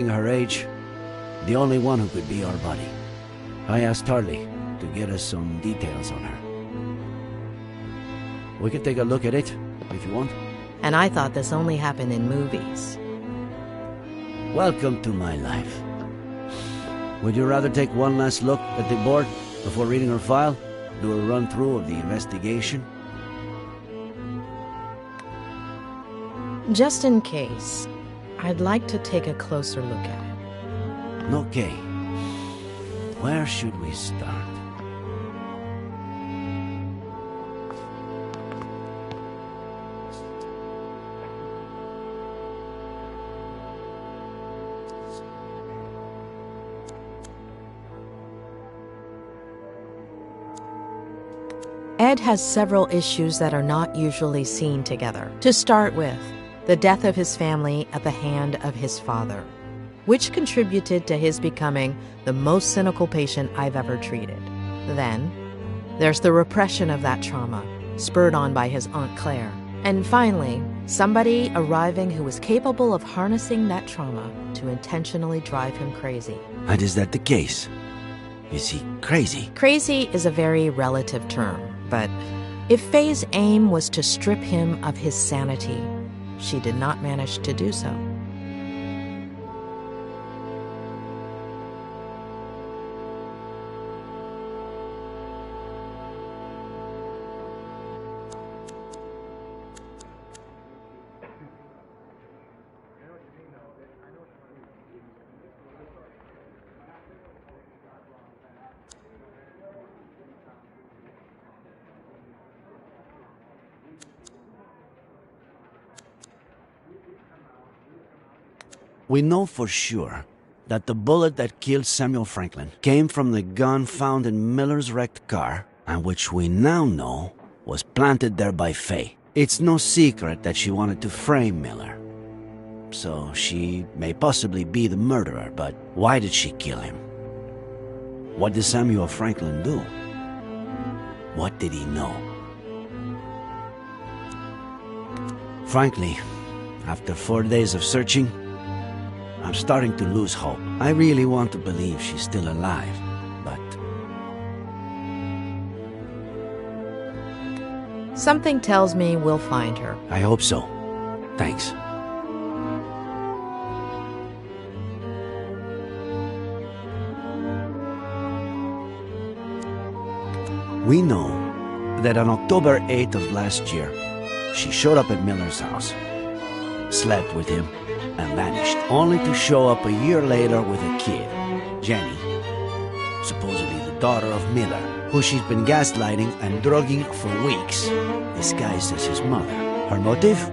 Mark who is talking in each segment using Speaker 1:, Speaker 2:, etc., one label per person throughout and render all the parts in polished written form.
Speaker 1: Her age, the only one who could be our buddy. I asked Harley to get us some details on her. We can take a look at it, if you want.
Speaker 2: And I thought this only happened in movies.
Speaker 1: Welcome to my life. Would you rather take one last look at the board before reading her file? Do a run-through of the investigation?
Speaker 2: Just in case, I'd like to take a closer look at it.
Speaker 1: Okay. Where should we start?
Speaker 2: Ed has several issues that are not usually seen together. To start with, the death of his family at the hand of his father, which contributed to his becoming the most cynical patient I've ever treated. Then, there's the repression of that trauma, spurred on by his Aunt Claire. And finally, somebody arriving who was capable of harnessing that trauma to intentionally drive him crazy.
Speaker 1: And is that the case? Is he crazy?
Speaker 2: Crazy is a very relative term, but if Faye's aim was to strip him of his sanity, she did not manage to do so.
Speaker 1: We know for sure that the bullet that killed Samuel Franklin came from the gun found in Miller's wrecked car, and which we now know was planted there by Faye. It's no secret that she wanted to frame Miller. So she may possibly be the murderer, but why did she kill him? What did Samuel Franklin do? What did he know? Frankly, after 4 days of searching, I'm starting to lose hope. I really want to believe she's still alive, but...
Speaker 2: Something tells me we'll find her.
Speaker 1: I hope so. Thanks. We know that on October 8th of last year, she showed up at Miller's house, slept with him, and vanished, only to show up a year later with a kid, Jenny, supposedly the daughter of Miller, who she's been gaslighting and drugging for weeks, disguised as his mother. Her motive?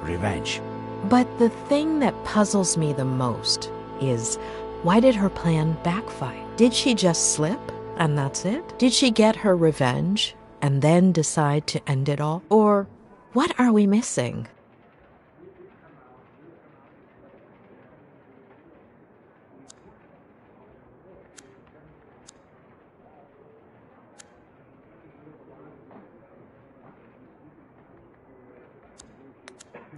Speaker 1: Revenge.
Speaker 2: But the thing that puzzles me the most is, why did her plan backfire? Did she just slip, and that's it? Did she get her revenge, and then decide to end it all? Or what are we missing?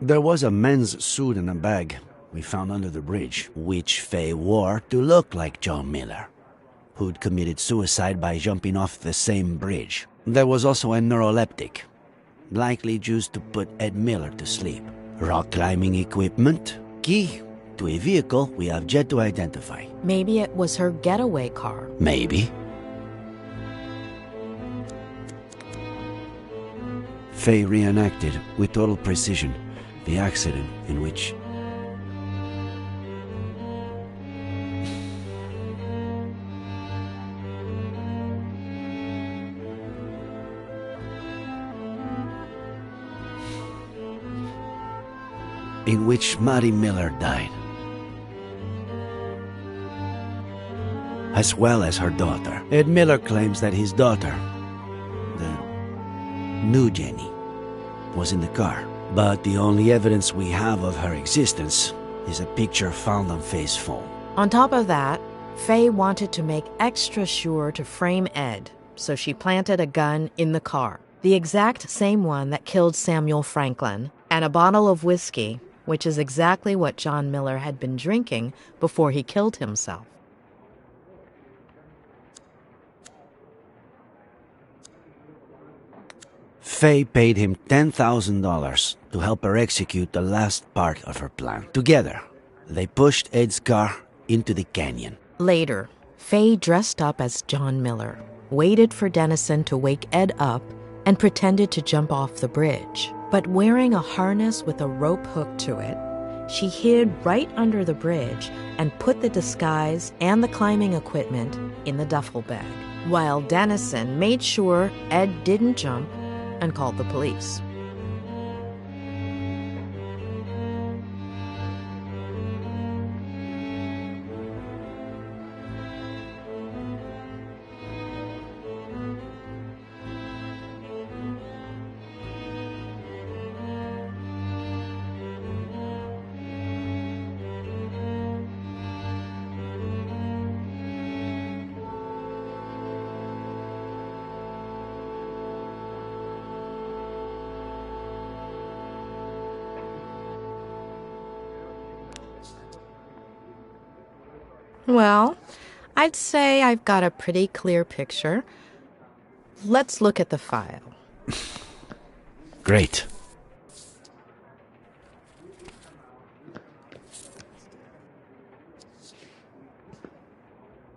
Speaker 1: There was a men's suit in a bag we found under the bridge, which Faye wore to look like John Miller, who'd committed suicide by jumping off the same bridge. There was also a neuroleptic, likely used to put Ed Miller to sleep. Rock climbing equipment, key to a vehicle we have yet to identify.
Speaker 2: Maybe it was her getaway car.
Speaker 1: Maybe. Faye reenacted with total precision the accident in which Mary Miller died, as well as her daughter. Ed Miller claims that his daughter, the new Jenny, was in the car. But the only evidence we have of her existence is a picture found on Faye's phone.
Speaker 2: On top of that, Faye wanted to make extra sure to frame Ed, so she planted a gun in the car, the exact same one that killed Samuel Franklin, and a bottle of whiskey which is exactly what John Miller had been drinking before he killed himself.
Speaker 1: Faye paid him $10,000 to help her execute the last part of her plan. Together, they pushed Ed's car into the canyon.
Speaker 2: Later, Faye dressed up as John Miller, waited for Dennison to wake Ed up, and pretended to jump off the bridge. But wearing a harness with a rope hook to it, she hid right under the bridge and put the disguise and the climbing equipment in the duffel bag, while Dennison made sure Ed didn't jump and called the police. Well, I'd say I've got a pretty clear picture. Let's look at the file.
Speaker 1: Great.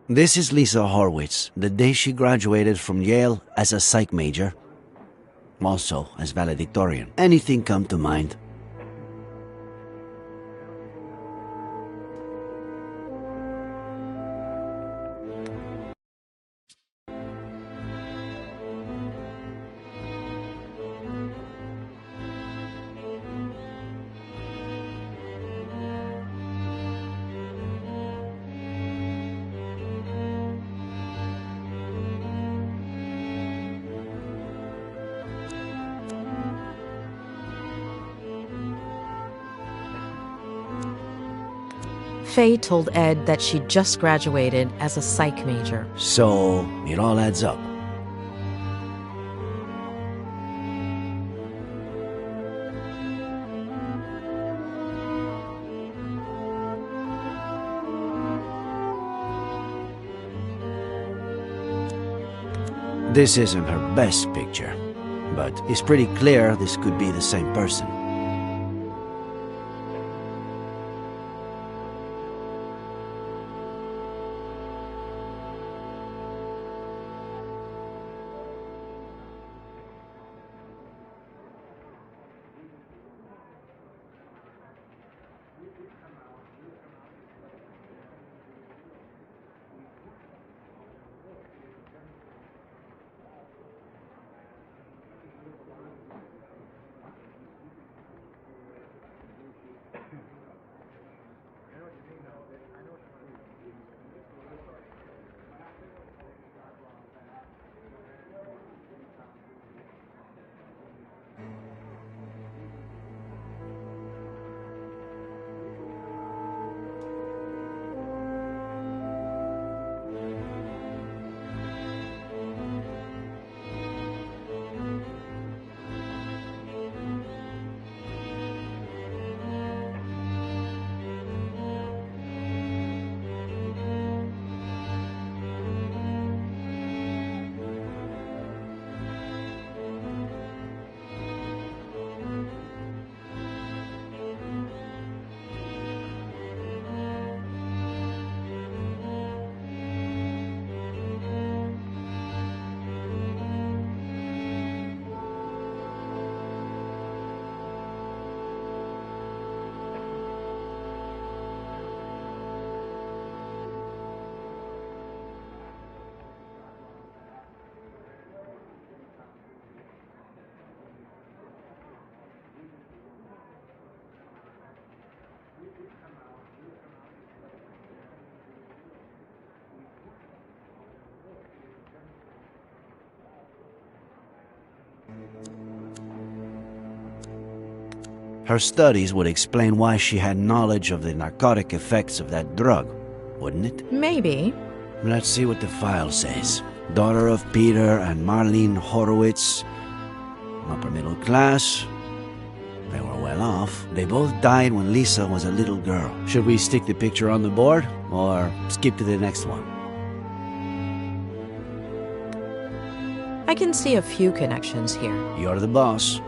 Speaker 1: This is Lisa Horwitz, the day she graduated from Yale as a psych major, also as valedictorian. Anything come to mind?
Speaker 2: Faye told Ed that she just graduated as a psych major.
Speaker 1: So, it all adds up. This isn't her best picture, but it's pretty clear this could be the same person. Her studies would explain why she had knowledge of the narcotic effects of that drug, wouldn't it?
Speaker 2: Maybe.
Speaker 1: Let's see what the file says. Daughter of Peter and Marlene Horowitz, upper middle class, They were well off. They both died when Lisa was a little girl. Should we stick the picture on the board or skip to the next one?
Speaker 2: I can see a few connections here.
Speaker 1: You're the boss.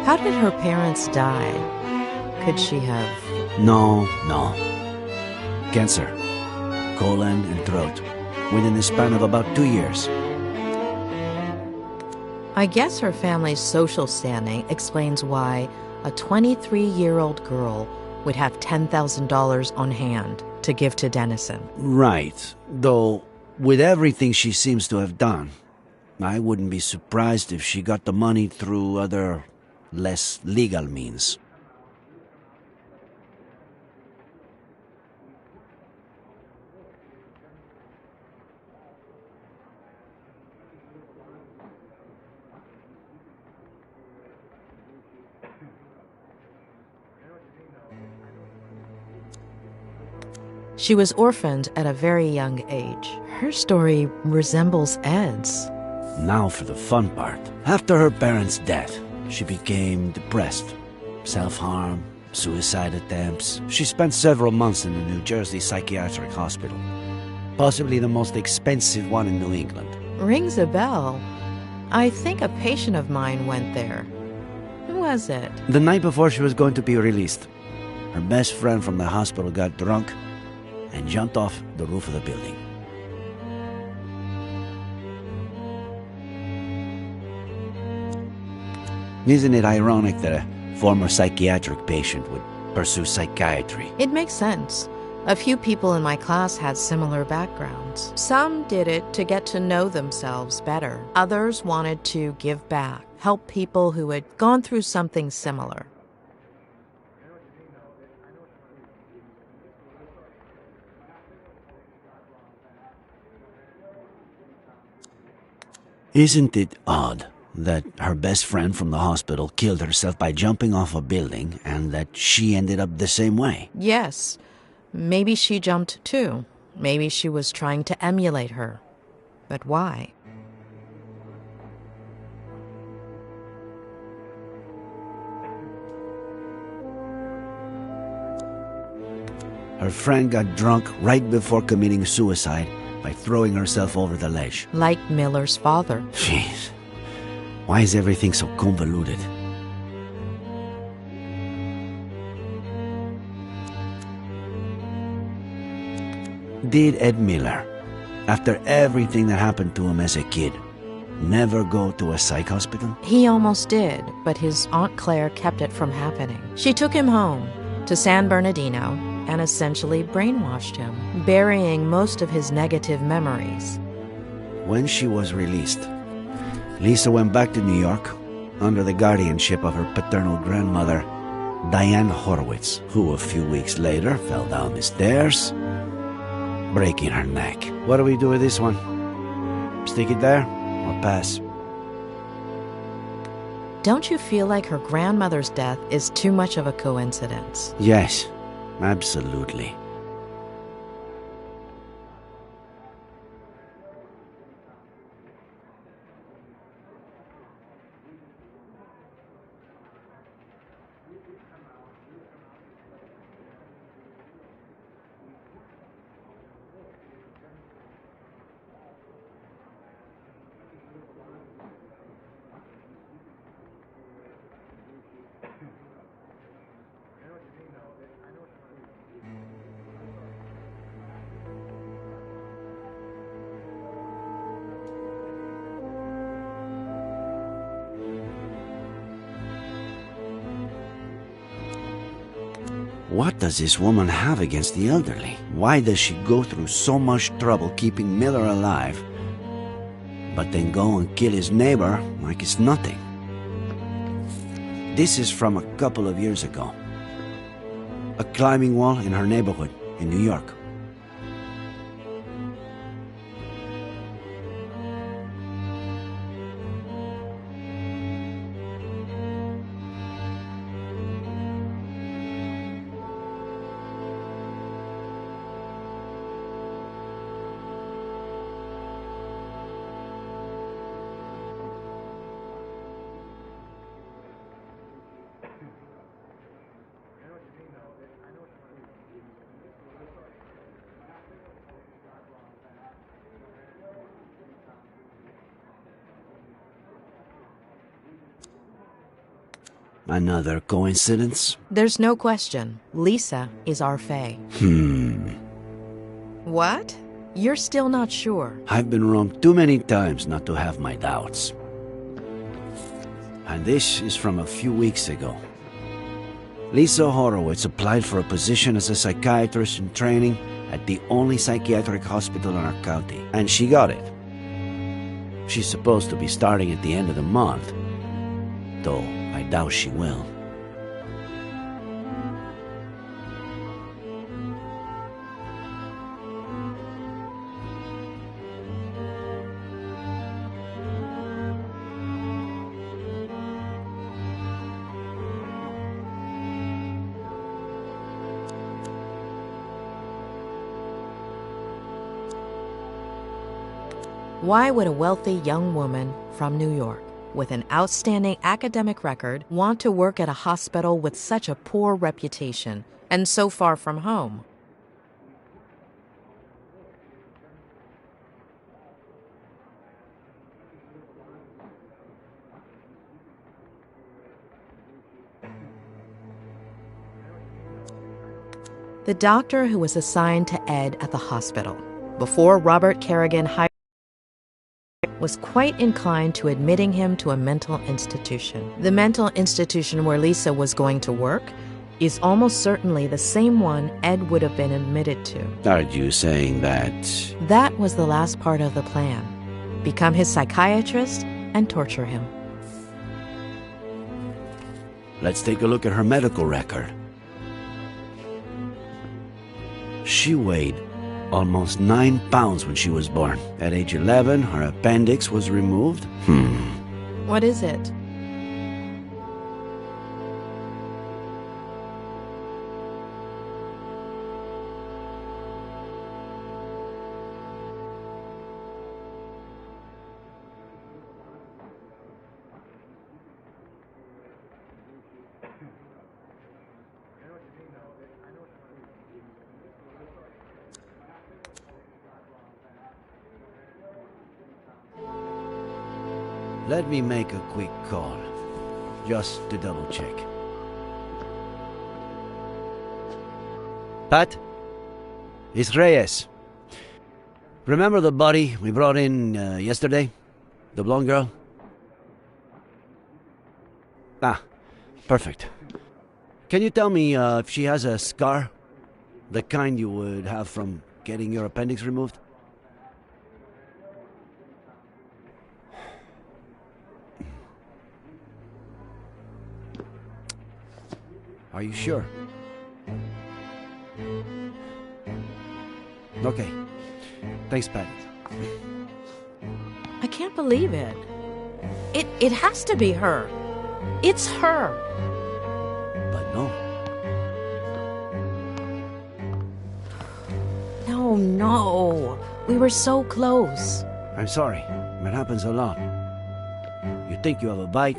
Speaker 2: How did her parents die? Could she have...
Speaker 1: No. Cancer. Colon and throat. Within the span of about 2 years.
Speaker 2: I guess her family's social standing explains why a 23-year-old girl would have $10,000 on hand to give to Dennison.
Speaker 1: Right. Though, with everything she seems to have done, I wouldn't be surprised if she got the money through other, less legal means.
Speaker 2: She was orphaned at a very young age. Her story resembles Ed's.
Speaker 1: Now for the fun part. After her parents' death, she became depressed. Self-harm, suicide attempts. She spent several months in the New Jersey Psychiatric Hospital. Possibly the most expensive one in New England.
Speaker 2: Rings a bell. I think a patient of mine went there. Who was it?
Speaker 1: The night before she was going to be released, her best friend from the hospital got drunk and jumped off the roof of the building. Isn't it ironic that a former psychiatric patient would pursue psychiatry?
Speaker 2: It makes sense. A few people in my class had similar backgrounds. Some did it to get to know themselves better. Others wanted to give back, help people who had gone through something similar.
Speaker 1: Isn't it odd that her best friend from the hospital killed herself by jumping off a building and that she ended up the same way?
Speaker 2: Yes. Maybe she jumped too. Maybe she was trying to emulate her. But why?
Speaker 1: Her friend got drunk right before committing suicide by throwing herself over the ledge.
Speaker 2: Like Miller's father.
Speaker 1: Jeez. Why is everything so convoluted? Did Ed Miller, after everything that happened to him as a kid, never go to a psych hospital?
Speaker 2: He almost did, but his Aunt Claire kept it from happening. She took him home to San Bernardino and essentially brainwashed him, burying most of his negative memories.
Speaker 1: When she was released, Lisa went back to New York under the guardianship of her paternal grandmother, Diane Horowitz, who a few weeks later fell down the stairs, breaking her neck. What do we do with this one? Stick it there or pass?
Speaker 2: Don't you feel like her grandmother's death is too much of a coincidence?
Speaker 1: Yes, absolutely. What does this woman have against the elderly? Why does she go through so much trouble keeping Miller alive, but then go and kill his neighbor like it's nothing? This is from a couple of years ago. A climbing wall in her neighborhood in New York. Another coincidence?
Speaker 2: There's no question. Lisa is our Faye. What? You're still not sure.
Speaker 1: I've been wrong too many times not to have my doubts. And this is from a few weeks ago. Lisa Horowitz applied for a position as a psychiatrist in training at the only psychiatric hospital in our county, and she got it. She's supposed to be starting at the end of the month, though I doubt she will.
Speaker 2: Why would a wealthy young woman from New York with an outstanding academic record want to work at a hospital with such a poor reputation and so far from home? The doctor who was assigned to Ed at the hospital before Robert Kerrigan hired was quite inclined to admitting him to a mental institution. The mental institution where Lisa was going to work is almost certainly the same one Ed would have been admitted to.
Speaker 1: Are you saying that?
Speaker 2: That was the last part of the plan. Become his psychiatrist and torture him.
Speaker 1: Let's take a look at her medical record. She weighed almost 9 pounds when she was born. At age 11, her appendix was removed.
Speaker 2: What is it?
Speaker 1: Let me make a quick call, just to double check. Pat? It's Reyes. Remember the body we brought in yesterday? The blonde girl? Ah, perfect. Can you tell me if she has a scar? The kind you would have from getting your appendix removed? Are you sure? Okay. Thanks, Pat.
Speaker 2: I can't believe it. It has to be her. It's her.
Speaker 1: But no.
Speaker 2: No. We were so close.
Speaker 1: I'm sorry. It happens a lot. You think you have a bite,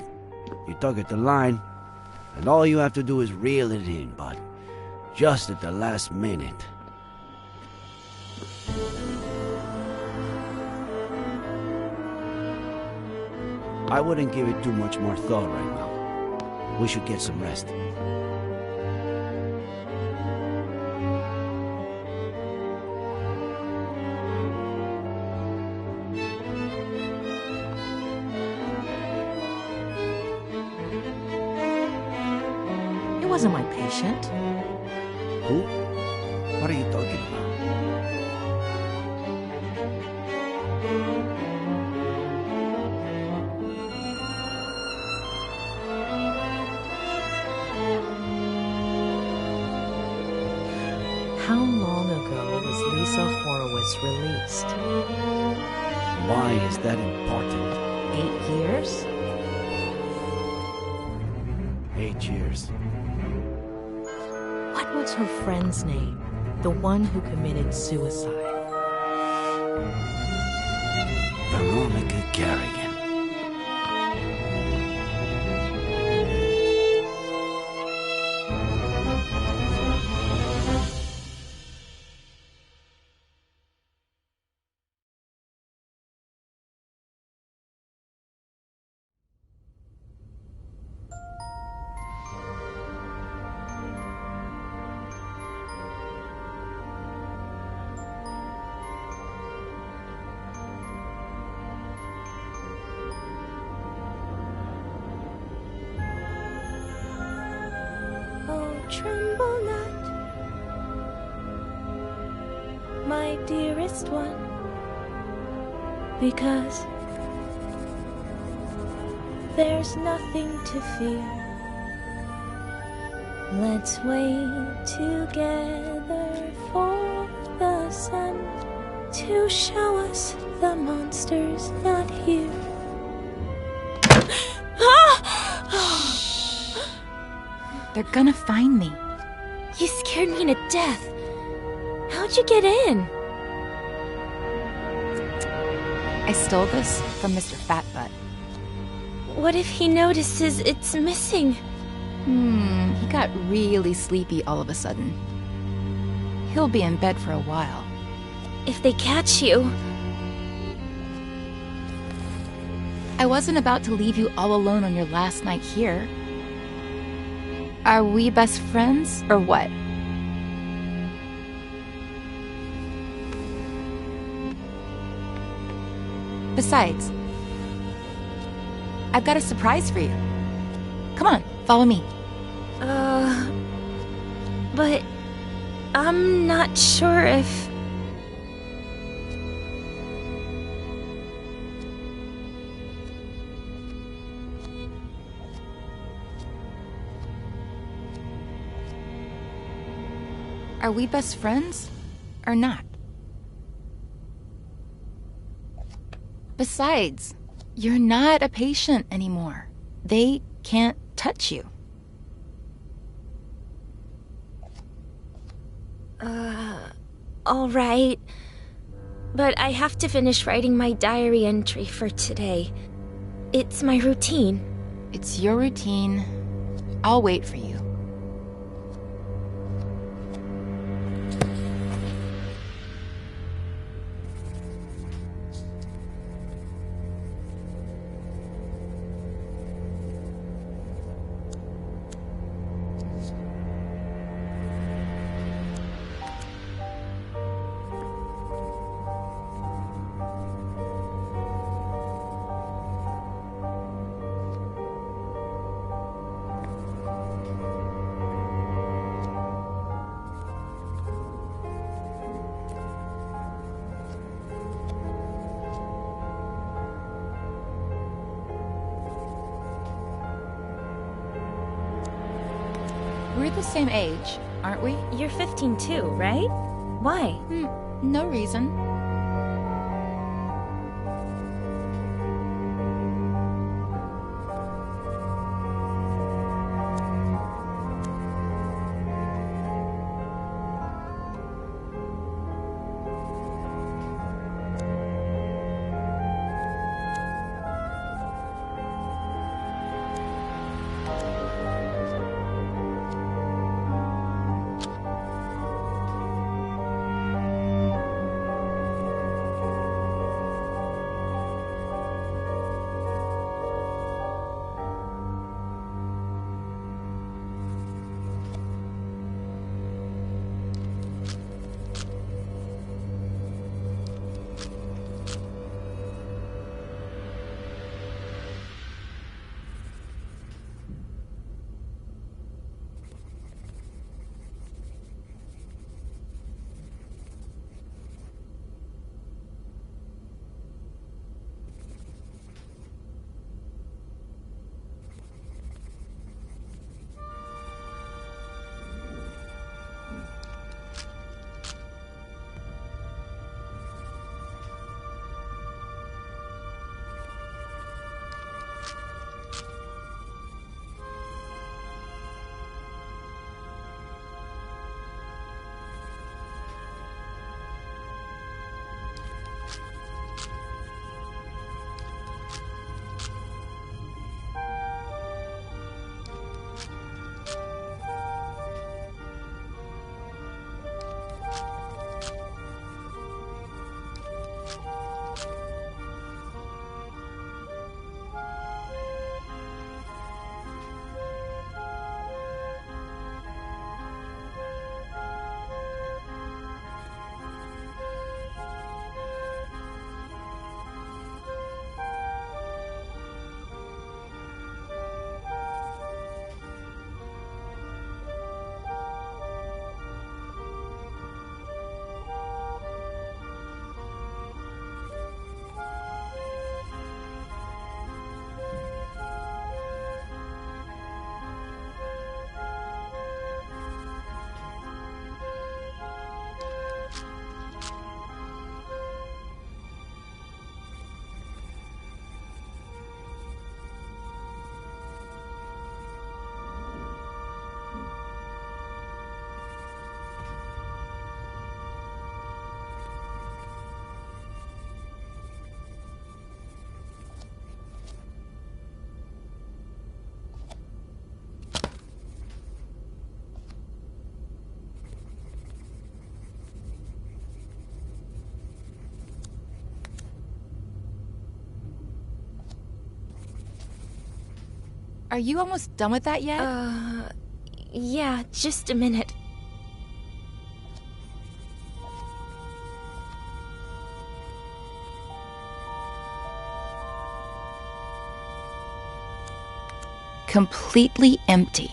Speaker 1: you tug at the line, and all you have to do is reel it in, but just at the last minute. I wouldn't give it too much more thought right now. We should get some rest.
Speaker 2: It wasn't my patient.
Speaker 1: Who? What are you talking about?
Speaker 2: How long ago was Lisa Horowitz released?
Speaker 1: Why is that important?
Speaker 2: 8 years?
Speaker 1: 8 years.
Speaker 2: What was her friend's name? The one who committed suicide.
Speaker 1: Veronica Kerrigan.
Speaker 3: tremble not, my dearest one, because there's nothing to fear. Let's wait together for the sun to show us the monster's not here.
Speaker 4: They're gonna find me.
Speaker 3: You scared me to death. How'd you get in?
Speaker 4: I stole this from Mr. Fatbutt.
Speaker 3: What if he notices it's missing?
Speaker 4: He got really sleepy all of a sudden. He'll be in bed for a while.
Speaker 3: If they catch you...
Speaker 4: I wasn't about to leave you all alone on your last night here. Are we best friends, or what? Besides, I've got a surprise for you. Come on, follow me.
Speaker 3: But I'm not sure if...
Speaker 4: Are we best friends, or not? Besides, you're not a patient anymore. They can't touch you.
Speaker 3: All right. But I have to finish writing my diary entry for today. It's my routine.
Speaker 4: It's your routine. I'll wait for you. We're the same age, aren't we?
Speaker 3: You're 15 too, right? Why?
Speaker 4: No reason. Are you almost done with that yet?
Speaker 3: Yeah, just a minute.
Speaker 4: Completely empty.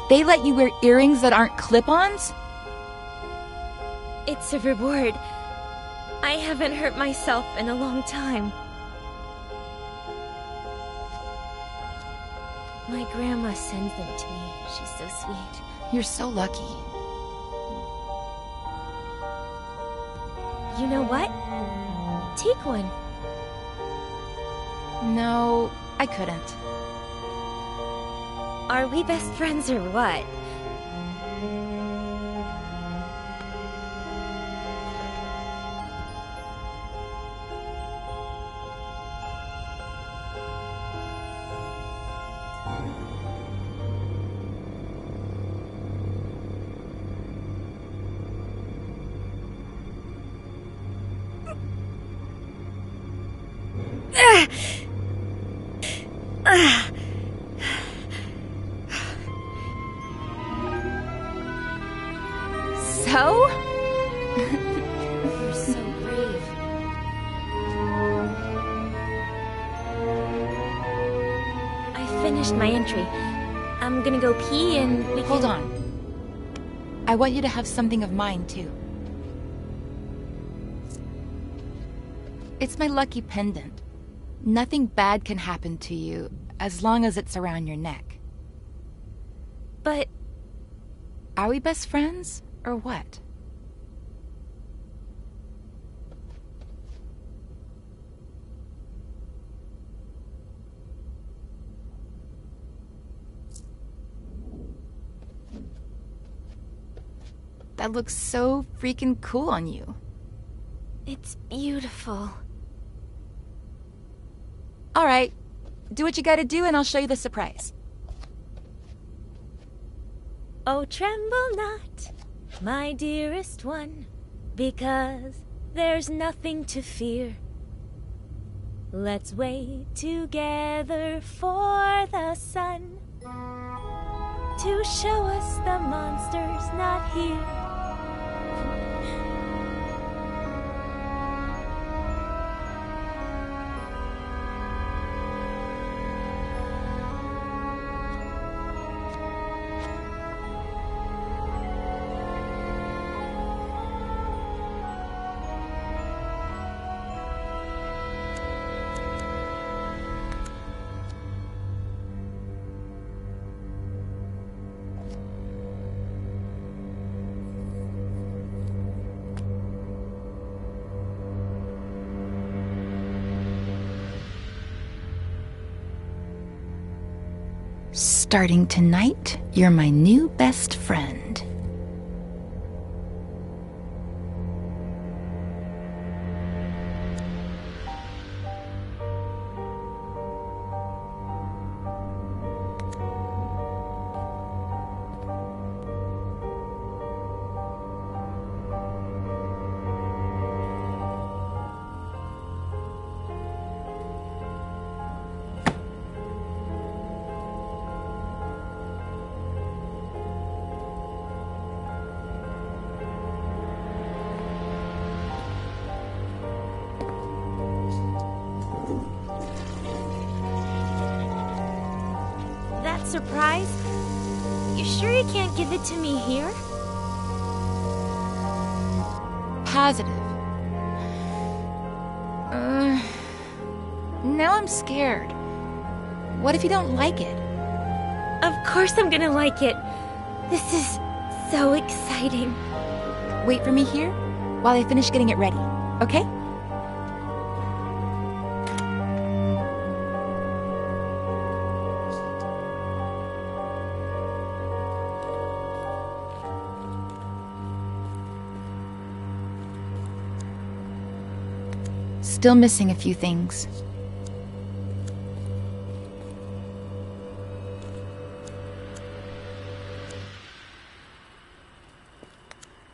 Speaker 4: They let you wear earrings that aren't clip-ons?
Speaker 3: It's a reward. I haven't hurt myself in a long time. My grandma sends them to me. She's so sweet.
Speaker 4: You're so lucky.
Speaker 3: You know what? Take one.
Speaker 4: No, I couldn't.
Speaker 3: Are we best friends or what?
Speaker 4: So?
Speaker 3: You're so brave. I finished my entry. I'm gonna go pee and we can...
Speaker 4: Hold on. I want you to have something of mine, too. It's my lucky pendant. Nothing bad can happen to you as long as it's around your neck.
Speaker 3: But...
Speaker 4: Are we best friends, or what? That looks so freaking cool on you.
Speaker 3: it's beautiful.
Speaker 4: All right. Do what you gotta do and I'll show you the surprise.
Speaker 3: Oh, tremble not, my dearest one, because there's nothing to fear. Let's wait together for the sun to show us the monster's not here.
Speaker 4: Starting tonight, you're my new best friend.
Speaker 3: That surprise? You sure you can't give it to me here?
Speaker 4: Positive. Now I'm scared. What if you don't like it?
Speaker 3: Of course I'm gonna like it. This is so exciting.
Speaker 4: Wait for me here while I finish getting it ready, okay? Still missing a few things.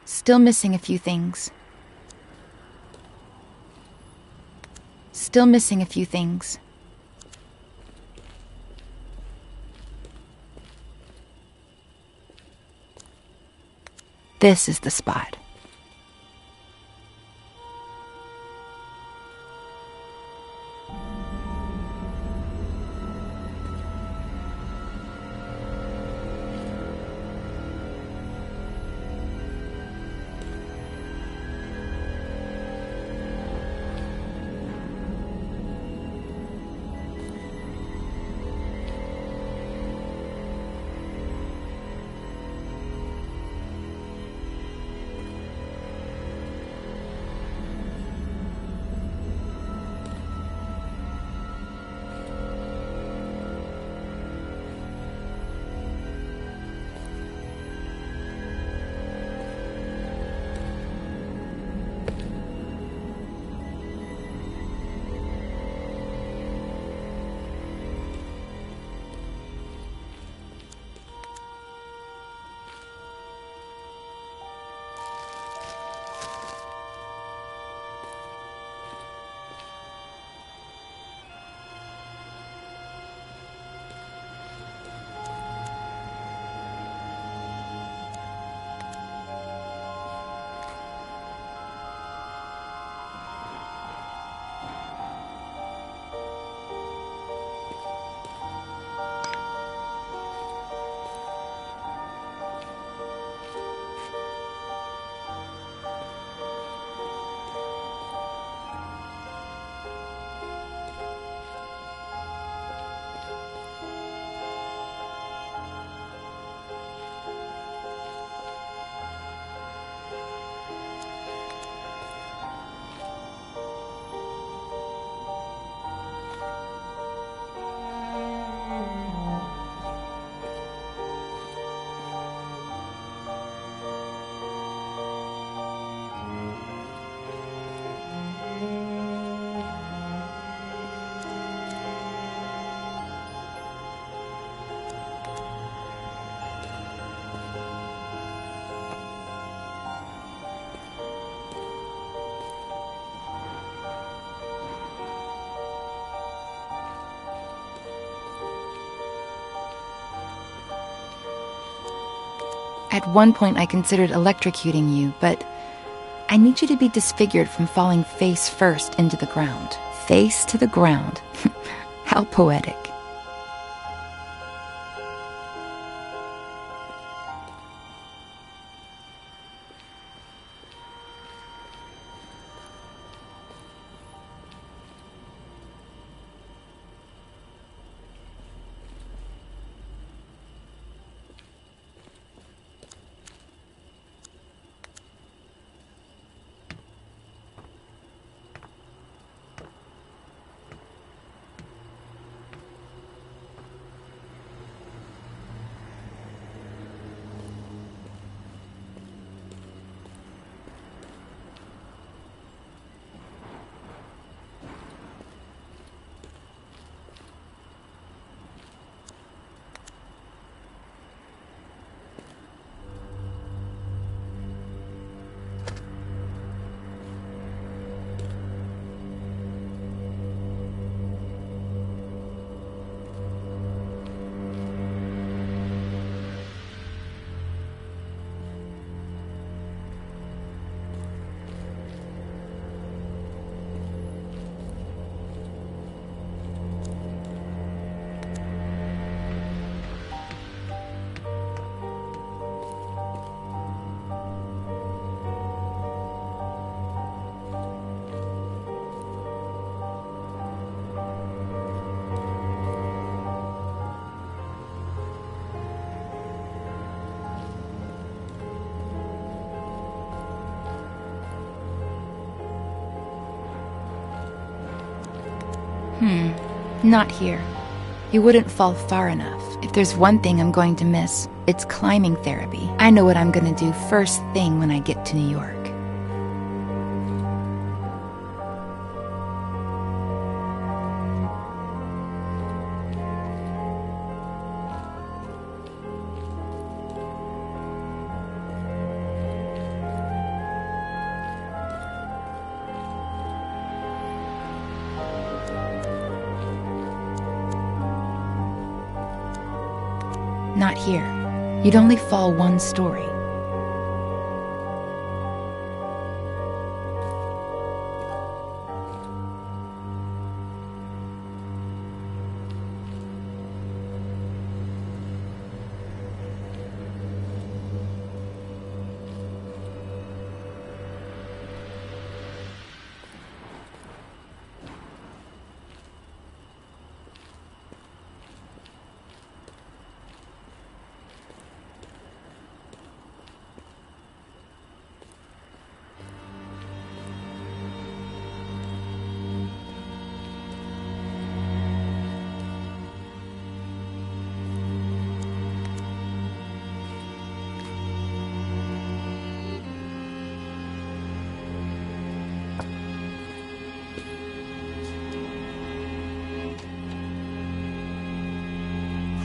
Speaker 4: Still missing a few things. Still missing a few things. This is the spot. At one point I considered electrocuting you, but I need you to be disfigured from falling face first into the ground. Face to the ground. How poetic. Not here. You wouldn't fall far enough. If there's one thing I'm going to miss, it's climbing therapy. I know what I'm gonna do first thing when I get to New York. Not here. You'd only fall one story.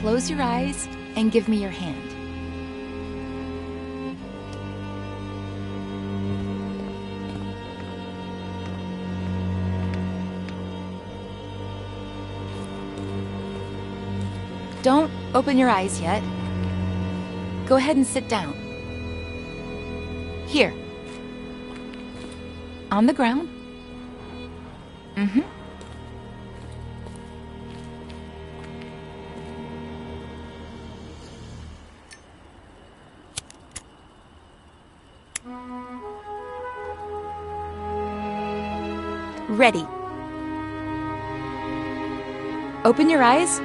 Speaker 4: Close your eyes and give me your hand. Don't open your eyes yet. Go ahead and sit down. Here. On the ground. Mm-hmm. Ready. Open your eyes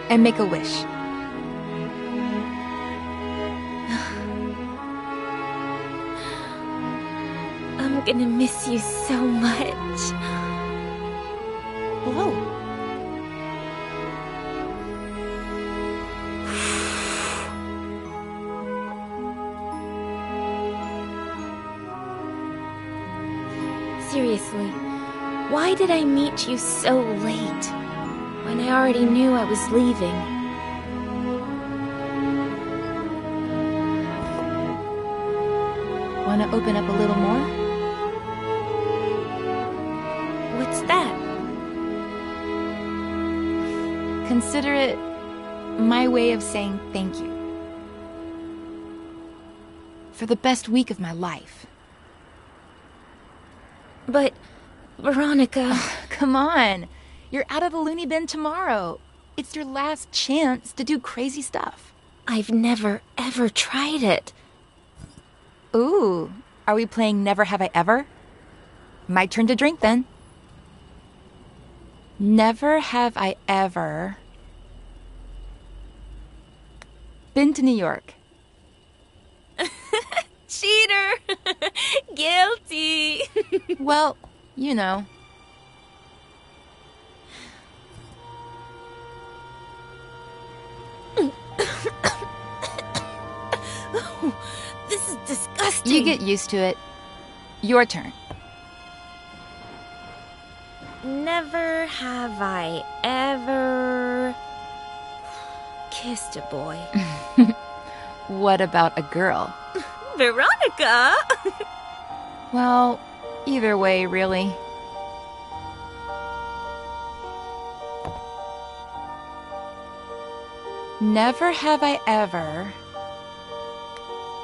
Speaker 4: and make a wish.
Speaker 3: I'm gonna miss you so much.
Speaker 4: Whoa.
Speaker 3: Seriously, why did I meet you so late, when I already knew I was leaving?
Speaker 4: Want to open up a little more?
Speaker 3: What's that?
Speaker 4: Consider it my way of saying thank you. For the best week of my life.
Speaker 3: But, Veronica...
Speaker 4: Come on. You're out of the loony bin tomorrow. It's your last chance to do crazy stuff.
Speaker 3: I've never, ever tried it.
Speaker 4: Ooh, are we playing Never Have I Ever? My turn to drink then. Never have I ever been to New York.
Speaker 3: Cheater! Guilty!
Speaker 4: Well, you know.
Speaker 3: Oh, this is disgusting.
Speaker 4: You get used to it. Your turn.
Speaker 3: Never have I ever kissed a boy.
Speaker 4: What about a girl?
Speaker 3: Veronica!
Speaker 4: Well, either way, really. Never have I ever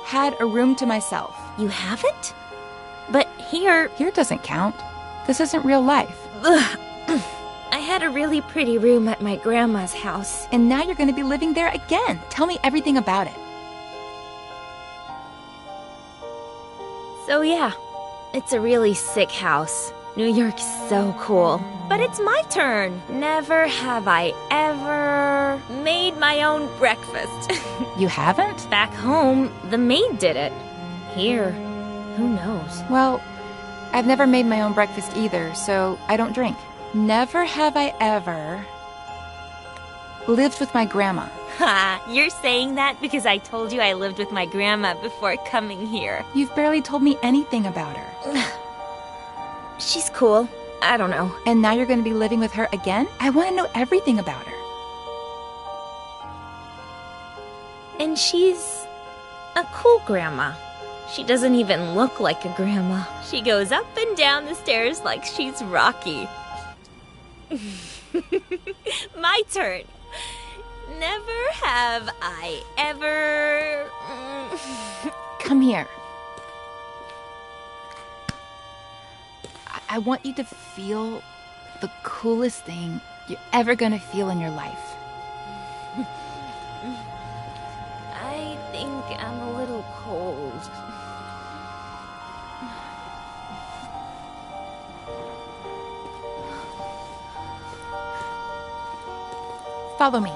Speaker 4: had a room to myself.
Speaker 3: You haven't? But here...
Speaker 4: Here doesn't count. This isn't real life.
Speaker 3: Ugh. I had a really pretty room at my grandma's house.
Speaker 4: And now you're going to be living there again. Tell me everything about it.
Speaker 3: So yeah, it's a really sick house. New York's so cool. But it's my turn. Never have I ever made my own breakfast.
Speaker 4: You haven't?
Speaker 3: Back home, the maid did it. Here, who knows?
Speaker 4: Well, I've never made my own breakfast either, so I don't drink. Never have I ever lived with my grandma.
Speaker 3: Ha, you're saying that because I told you I lived with my grandma before coming here.
Speaker 4: You've barely told me anything about her.
Speaker 3: She's cool. I don't know.
Speaker 4: And now you're going to be living with her again? I want to know everything about her.
Speaker 3: And she's a cool grandma. She doesn't even look like a grandma. She goes up and down the stairs like she's Rocky. My turn. Never have I ever...
Speaker 4: Come here. I want you to feel the coolest thing you're ever gonna feel in your life.
Speaker 3: I think I'm a little cold.
Speaker 4: Follow me.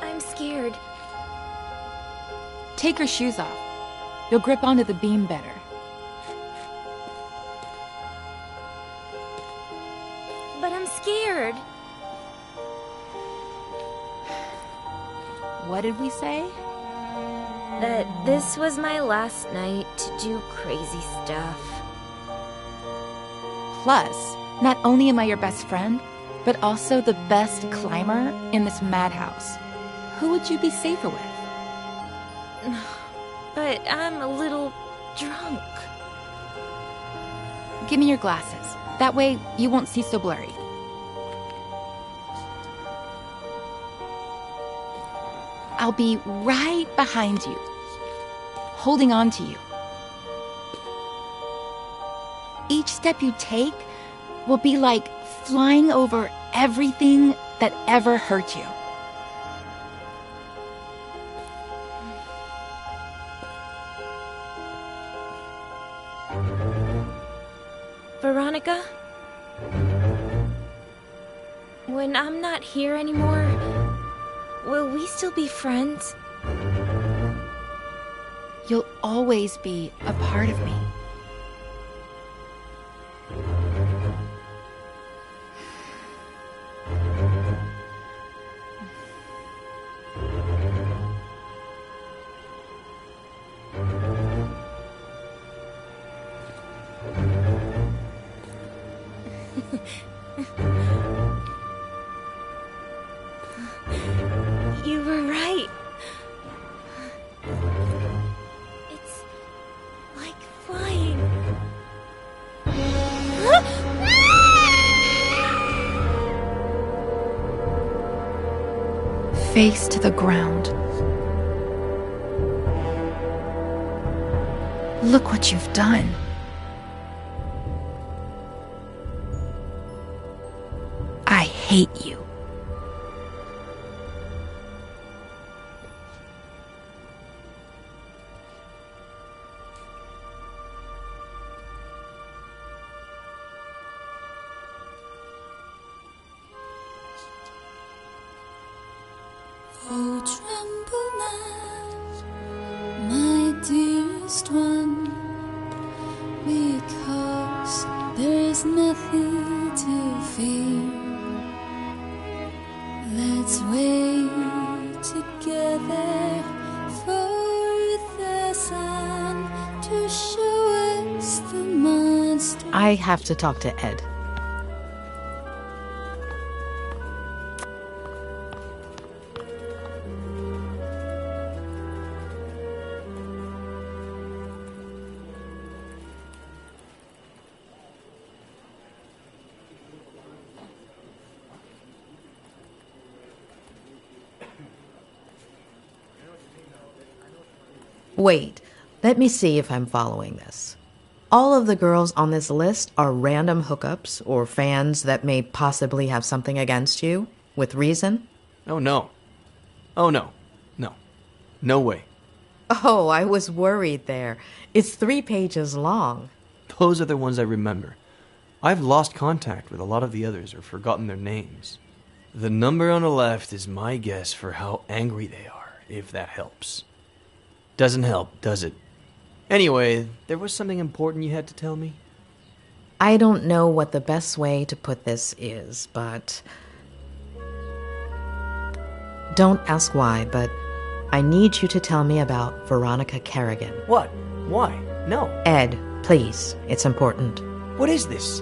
Speaker 3: I'm scared.
Speaker 4: Take your shoes off. You'll grip onto the beam better.
Speaker 3: But I'm scared.
Speaker 4: What did we say?
Speaker 3: That this was my last night to do crazy stuff.
Speaker 4: Plus, not only am I your best friend, but also the best climber in this madhouse. Who would you be safer with?
Speaker 3: But I'm a little drunk.
Speaker 4: Give me your glasses. That way, you won't see so blurry. I'll be right behind you, holding on to you. Each step you take will be like flying over everything that ever hurt you.
Speaker 3: Veronica? When I'm not here anymore, will we still be friends?
Speaker 4: You'll always be a part of me.
Speaker 3: You were right. It's like flying.
Speaker 4: Face to the ground. Look what you've done. I hate you.
Speaker 5: Oh, tremble not, my dearest one, because there's nothing to fear. Let's wait together for the sun to show us the monster.
Speaker 2: I have to talk to Ed. Wait, let me see if I'm following this. All of the girls on this list are random hookups or fans that may possibly have something against you, with reason?
Speaker 6: Oh, no. Oh, no. No. No way.
Speaker 2: Oh, I was worried there. It's 3 pages long.
Speaker 6: Those are the ones I remember. I've lost contact with a lot of the others or forgotten their names. The number on the left is my guess for how angry they are, if that helps. Doesn't help, does it? Anyway, there was something important you had to tell me?
Speaker 2: I don't know what the best way to put this is, but... Don't ask why, but I need you to tell me about Veronica Kerrigan.
Speaker 6: What? Why? No.
Speaker 2: Ed, please, it's important.
Speaker 6: What is this?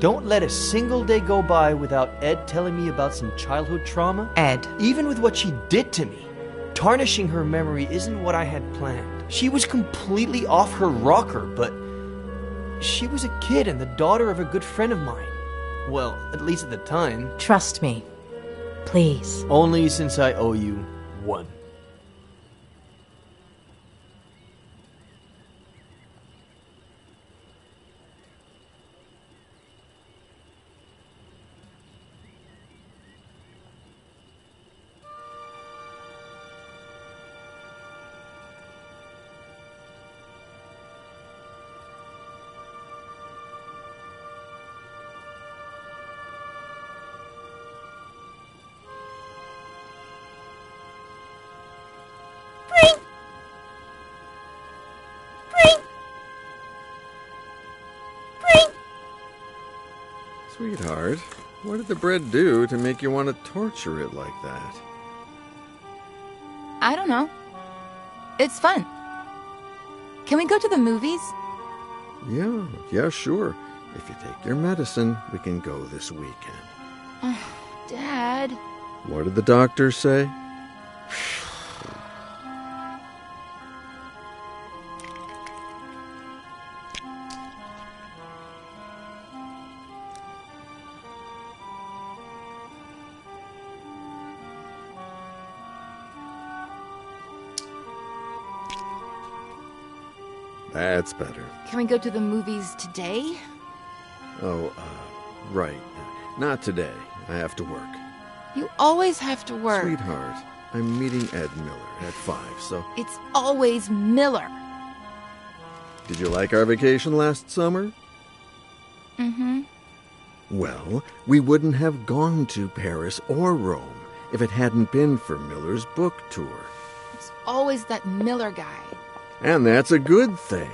Speaker 6: Don't let a single day go by without Ed telling me about some childhood trauma.
Speaker 2: Ed.
Speaker 6: Even with what she did to me, tarnishing her memory isn't what I had planned. She was completely off her rocker, but she was a kid and the daughter of a good friend of mine. Well, at least at the time.
Speaker 2: Trust me. Please.
Speaker 6: Only since I owe you one.
Speaker 7: Sweetheart, what did the bread do to make you want to torture it like that?
Speaker 4: I don't know. It's fun. Can we go to the movies?
Speaker 7: Yeah, sure. If you take your medicine, we can go this weekend.
Speaker 4: Oh, Dad.
Speaker 7: What did the doctor say? That's better.
Speaker 4: Can we go to the movies today?
Speaker 7: Oh, right. Not today. I have to work.
Speaker 4: You always have to work.
Speaker 7: Sweetheart, I'm meeting Ed Miller at 5, so...
Speaker 4: It's always Miller.
Speaker 7: Did you like our vacation last summer?
Speaker 4: Mm-hmm.
Speaker 7: Well, we wouldn't have gone to Paris or Rome if it hadn't been for Miller's book tour.
Speaker 4: It's always that Miller guy.
Speaker 7: And that's a good thing.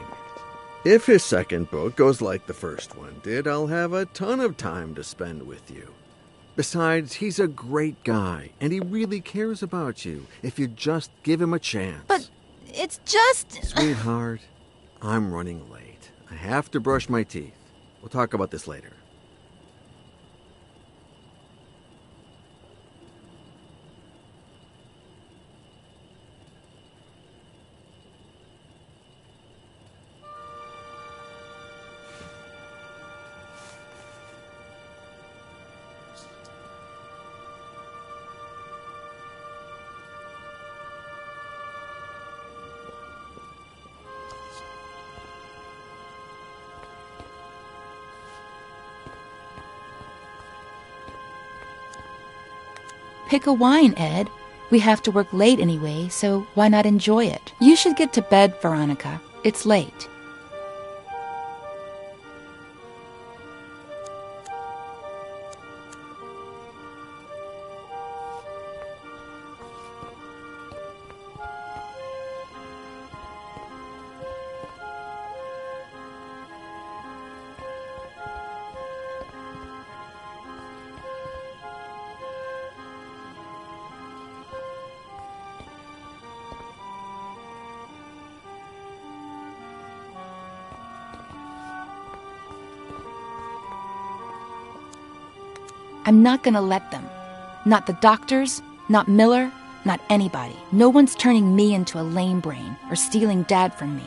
Speaker 7: If his second book goes like the first one did, I'll have a ton of time to spend with you. Besides, he's a great guy, and he really cares about you if you just give him a chance.
Speaker 4: But it's just...
Speaker 7: Sweetheart, I'm running late. I have to brush my teeth. We'll talk about this later.
Speaker 4: Pick a wine, Ed. We have to work late anyway, so why not enjoy it? You should get to bed, Veronica. It's late. I'm not gonna let them. Not the doctors, not Miller, not anybody. No one's turning me into a lame brain or stealing Dad from me.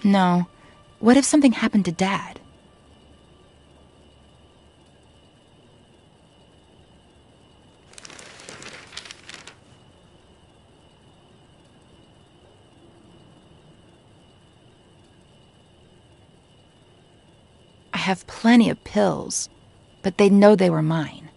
Speaker 4: No. What if something happened to Dad? I have plenty of pills, but they'd know they were mine.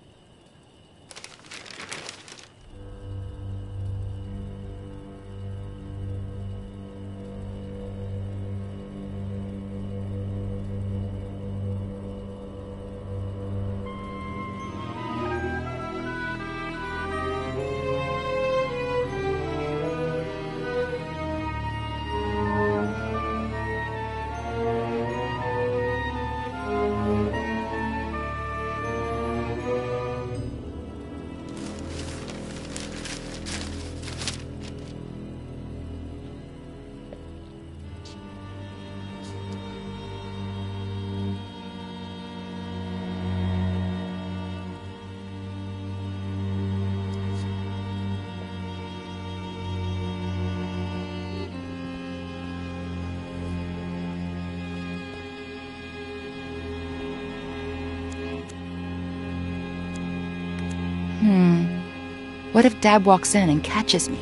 Speaker 4: What if Dad walks in and catches me?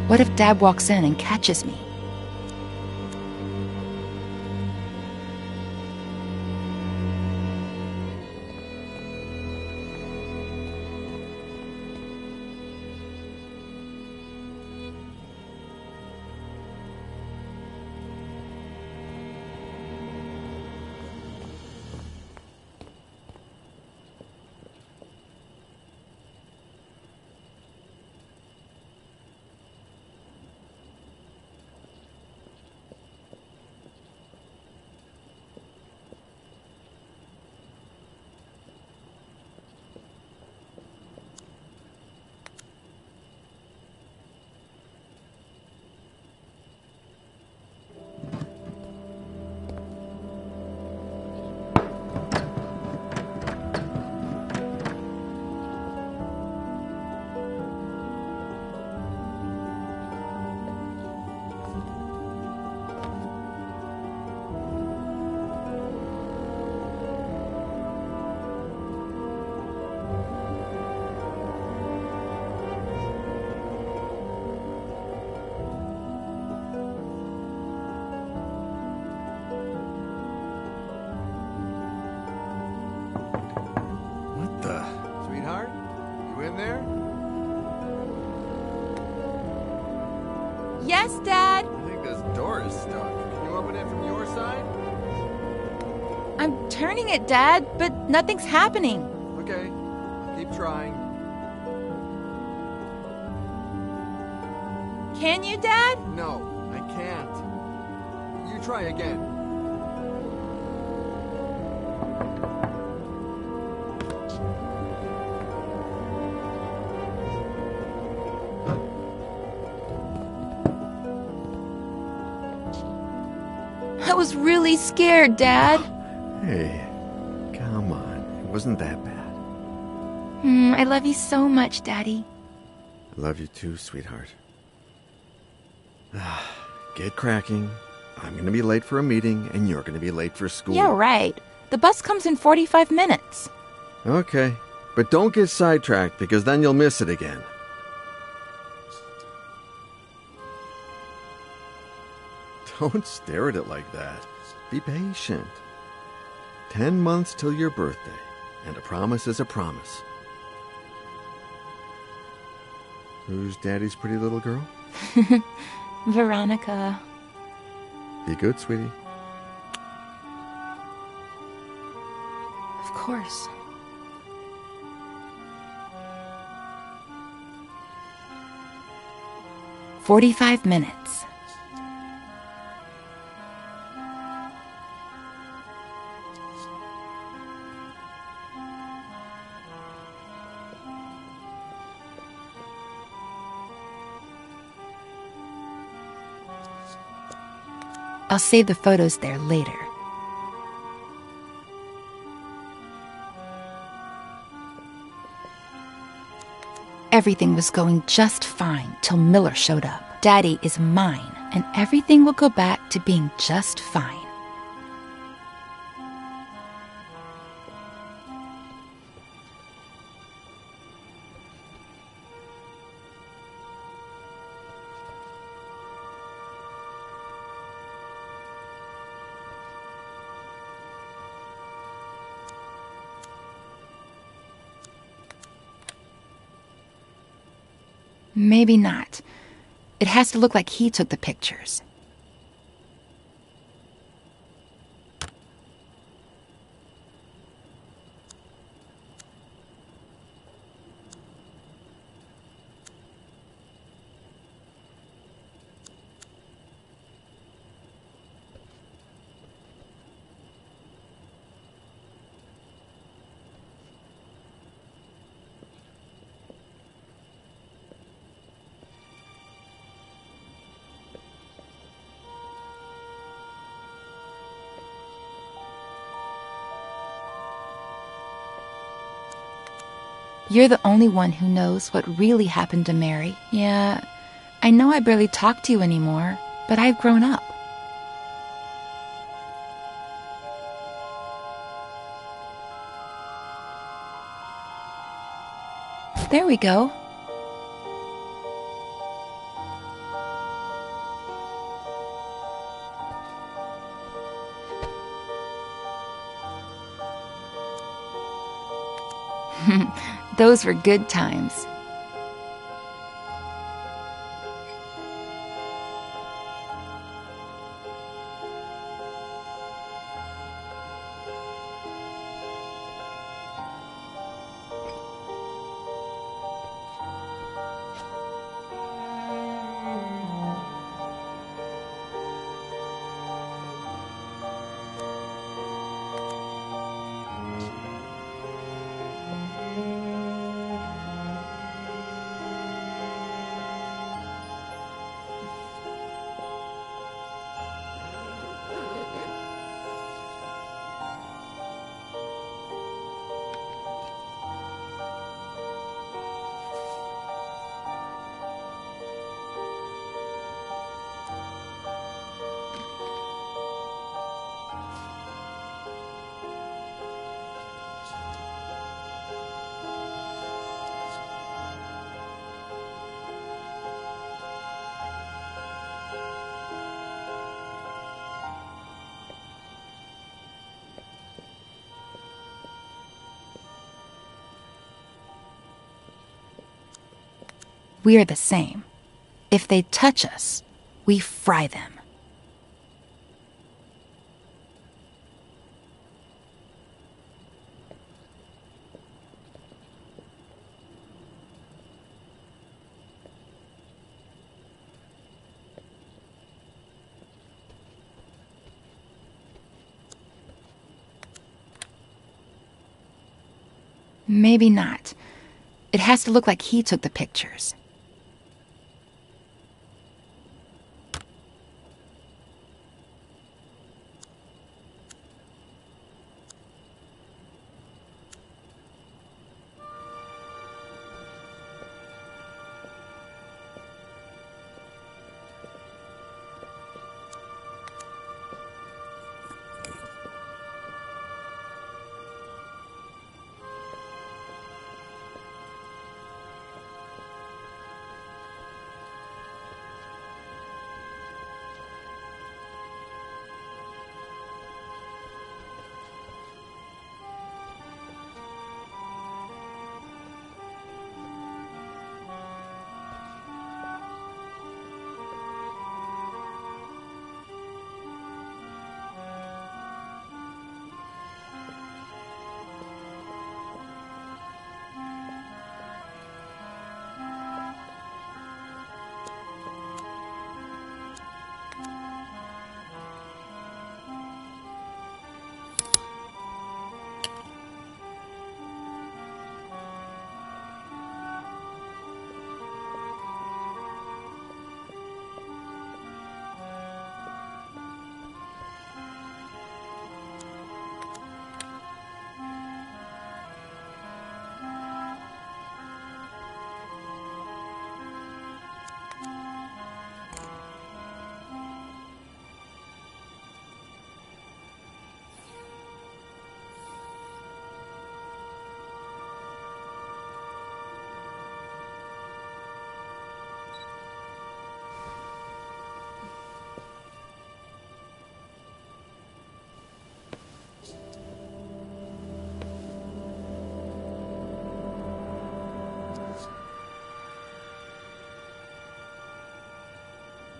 Speaker 4: What if Dad walks in and catches me?
Speaker 7: Sweetheart? You in there?
Speaker 4: Yes, Dad.
Speaker 7: I think this door is stuck. Can you open it from your side?
Speaker 4: I'm turning it, Dad, but nothing's happening.
Speaker 7: Okay, I'll keep trying.
Speaker 4: Can you, Dad?
Speaker 7: No, I can't. You try again.
Speaker 4: I was really scared, Dad.
Speaker 7: Hey, come on. It wasn't that bad.
Speaker 4: I love you so much, Daddy.
Speaker 7: I love you too, sweetheart. Get cracking. I'm gonna be late for a meeting, and you're gonna be late for school.
Speaker 4: Yeah, right. The bus comes in 45 minutes.
Speaker 7: Okay, but don't get sidetracked, because then you'll miss it again. Don't stare at it like that. Be patient. 10 months till your birthday, and a promise is a promise. Who's Daddy's pretty little girl?
Speaker 4: Veronica.
Speaker 7: Be good, sweetie.
Speaker 4: Of course. "45 minutes. I'll save the photos there later. Everything was going just fine till Miller showed up. Daddy is mine, and everything will go back to being just fine. Maybe not. It has to look like he took the pictures. You're the only one who knows what really happened to Mary. Yeah, I know I barely talk to you anymore, but I've grown up. There we go. Those were good times. We are the same. If they touch us, we fry them. Maybe not. It has to look like he took the pictures.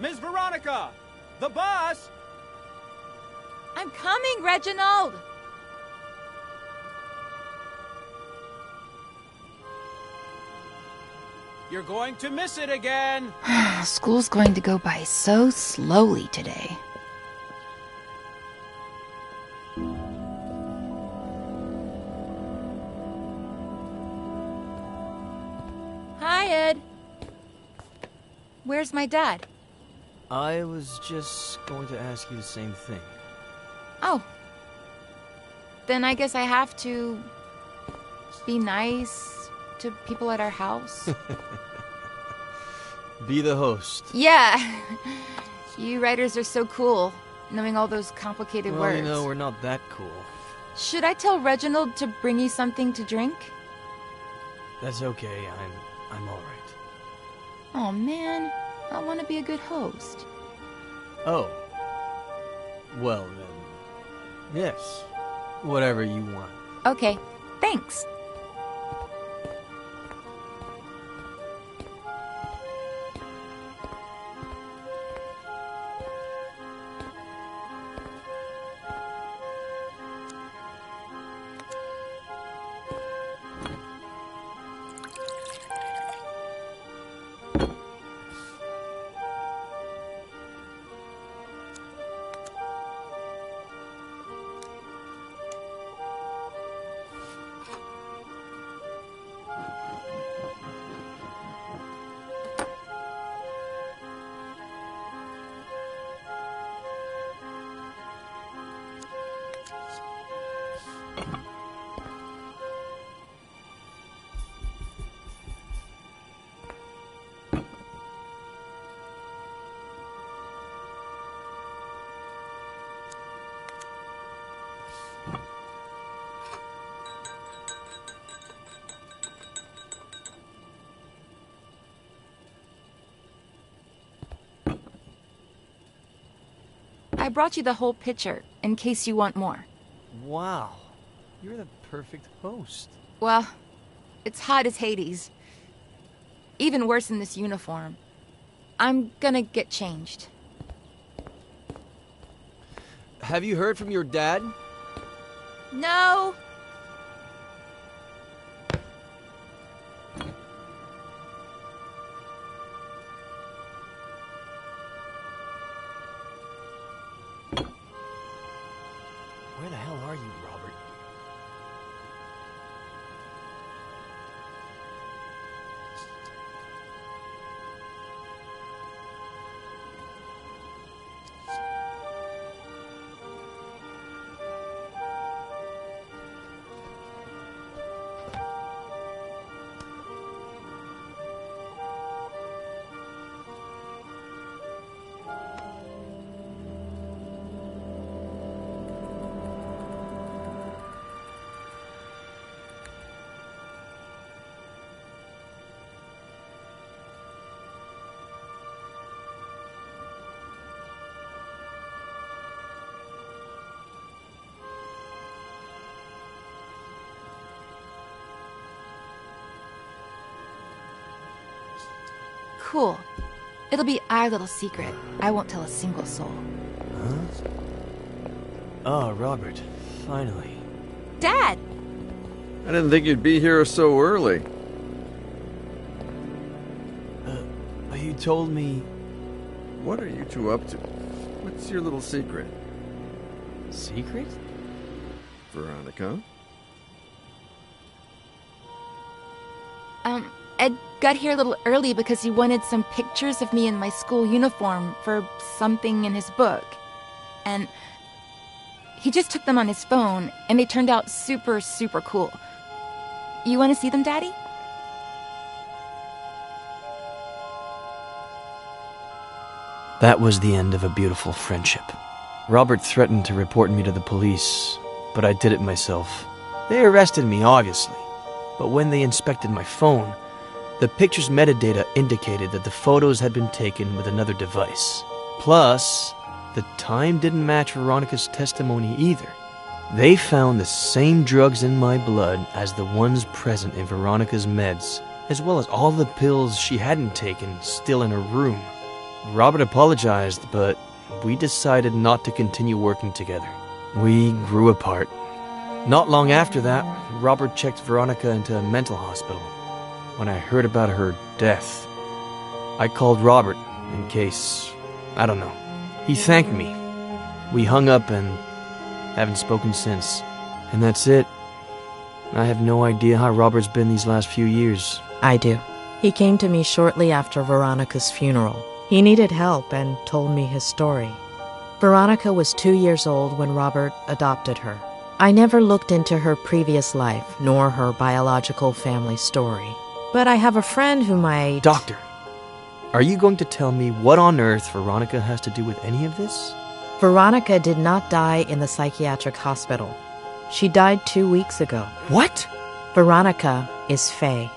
Speaker 8: Miss Veronica! The bus!
Speaker 9: I'm coming, Reginald!
Speaker 8: You're going to miss it again!
Speaker 4: School's going to go by so slowly today.
Speaker 9: Hi, Ed. Where's my dad?
Speaker 6: I was just going to ask you the same thing.
Speaker 9: Oh. Then I guess I have to be nice to people at our house.
Speaker 6: Be the host.
Speaker 9: Yeah. You writers are so cool, knowing all those complicated
Speaker 6: Well,
Speaker 9: words.
Speaker 6: you know, we're not that cool.
Speaker 9: Should I tell Reginald to bring you something to drink?
Speaker 6: That's okay. I'm all right.
Speaker 9: Oh man, I want to be a good host.
Speaker 6: Oh. Well then. Yes. Whatever you want.
Speaker 9: Okay, thanks. I brought you the whole picture, in case you want more.
Speaker 6: Wow. You're the perfect host.
Speaker 9: Well, it's hot as Hades. Even worse in this uniform. I'm gonna get changed.
Speaker 6: Have you heard from your dad?
Speaker 9: No!
Speaker 6: Where the hell are you, Robert?
Speaker 9: Cool. It'll be our little secret. I won't tell a single soul.
Speaker 6: Huh? Oh, Robert. Finally.
Speaker 9: Dad!
Speaker 7: I didn't think you'd be here so early.
Speaker 6: You told me...
Speaker 7: What are you two up to? What's your little secret?
Speaker 6: Secret?
Speaker 7: Veronica?
Speaker 9: Ed got here a little early because he wanted some pictures of me in my school uniform for something in his book. And he just took them on his phone, and they turned out super, super cool. You want to see them, Daddy?
Speaker 6: That was the end of a beautiful friendship. Robert threatened to report me to the police, but I did it myself. They arrested me, obviously, but when they inspected my phone, the picture's metadata indicated that the photos had been taken with another device. Plus, the time didn't match Veronica's testimony either. They found the same drugs in my blood as the ones present in Veronica's meds, as well as all the pills she hadn't taken still in her room. Robert apologized, but we decided not to continue working together. We grew apart. Not long after that, Robert checked Veronica into a mental hospital. When I heard about her death, I called Robert in case, I don't know. He thanked me. We hung up and haven't spoken since. And that's it. I have no idea how Robert's been these last few years.
Speaker 2: I do. He came to me shortly after Veronica's funeral. He needed help and told me his story. Veronica was 2 years old when Robert adopted her. I never looked into her previous life, nor her biological family story. But I have a friend who might...
Speaker 6: Doctor, are you going to tell me what on earth Veronica has to do with any of this?
Speaker 2: Veronica did not die in the psychiatric hospital. She died 2 weeks ago.
Speaker 6: What?
Speaker 2: Veronica is Faye.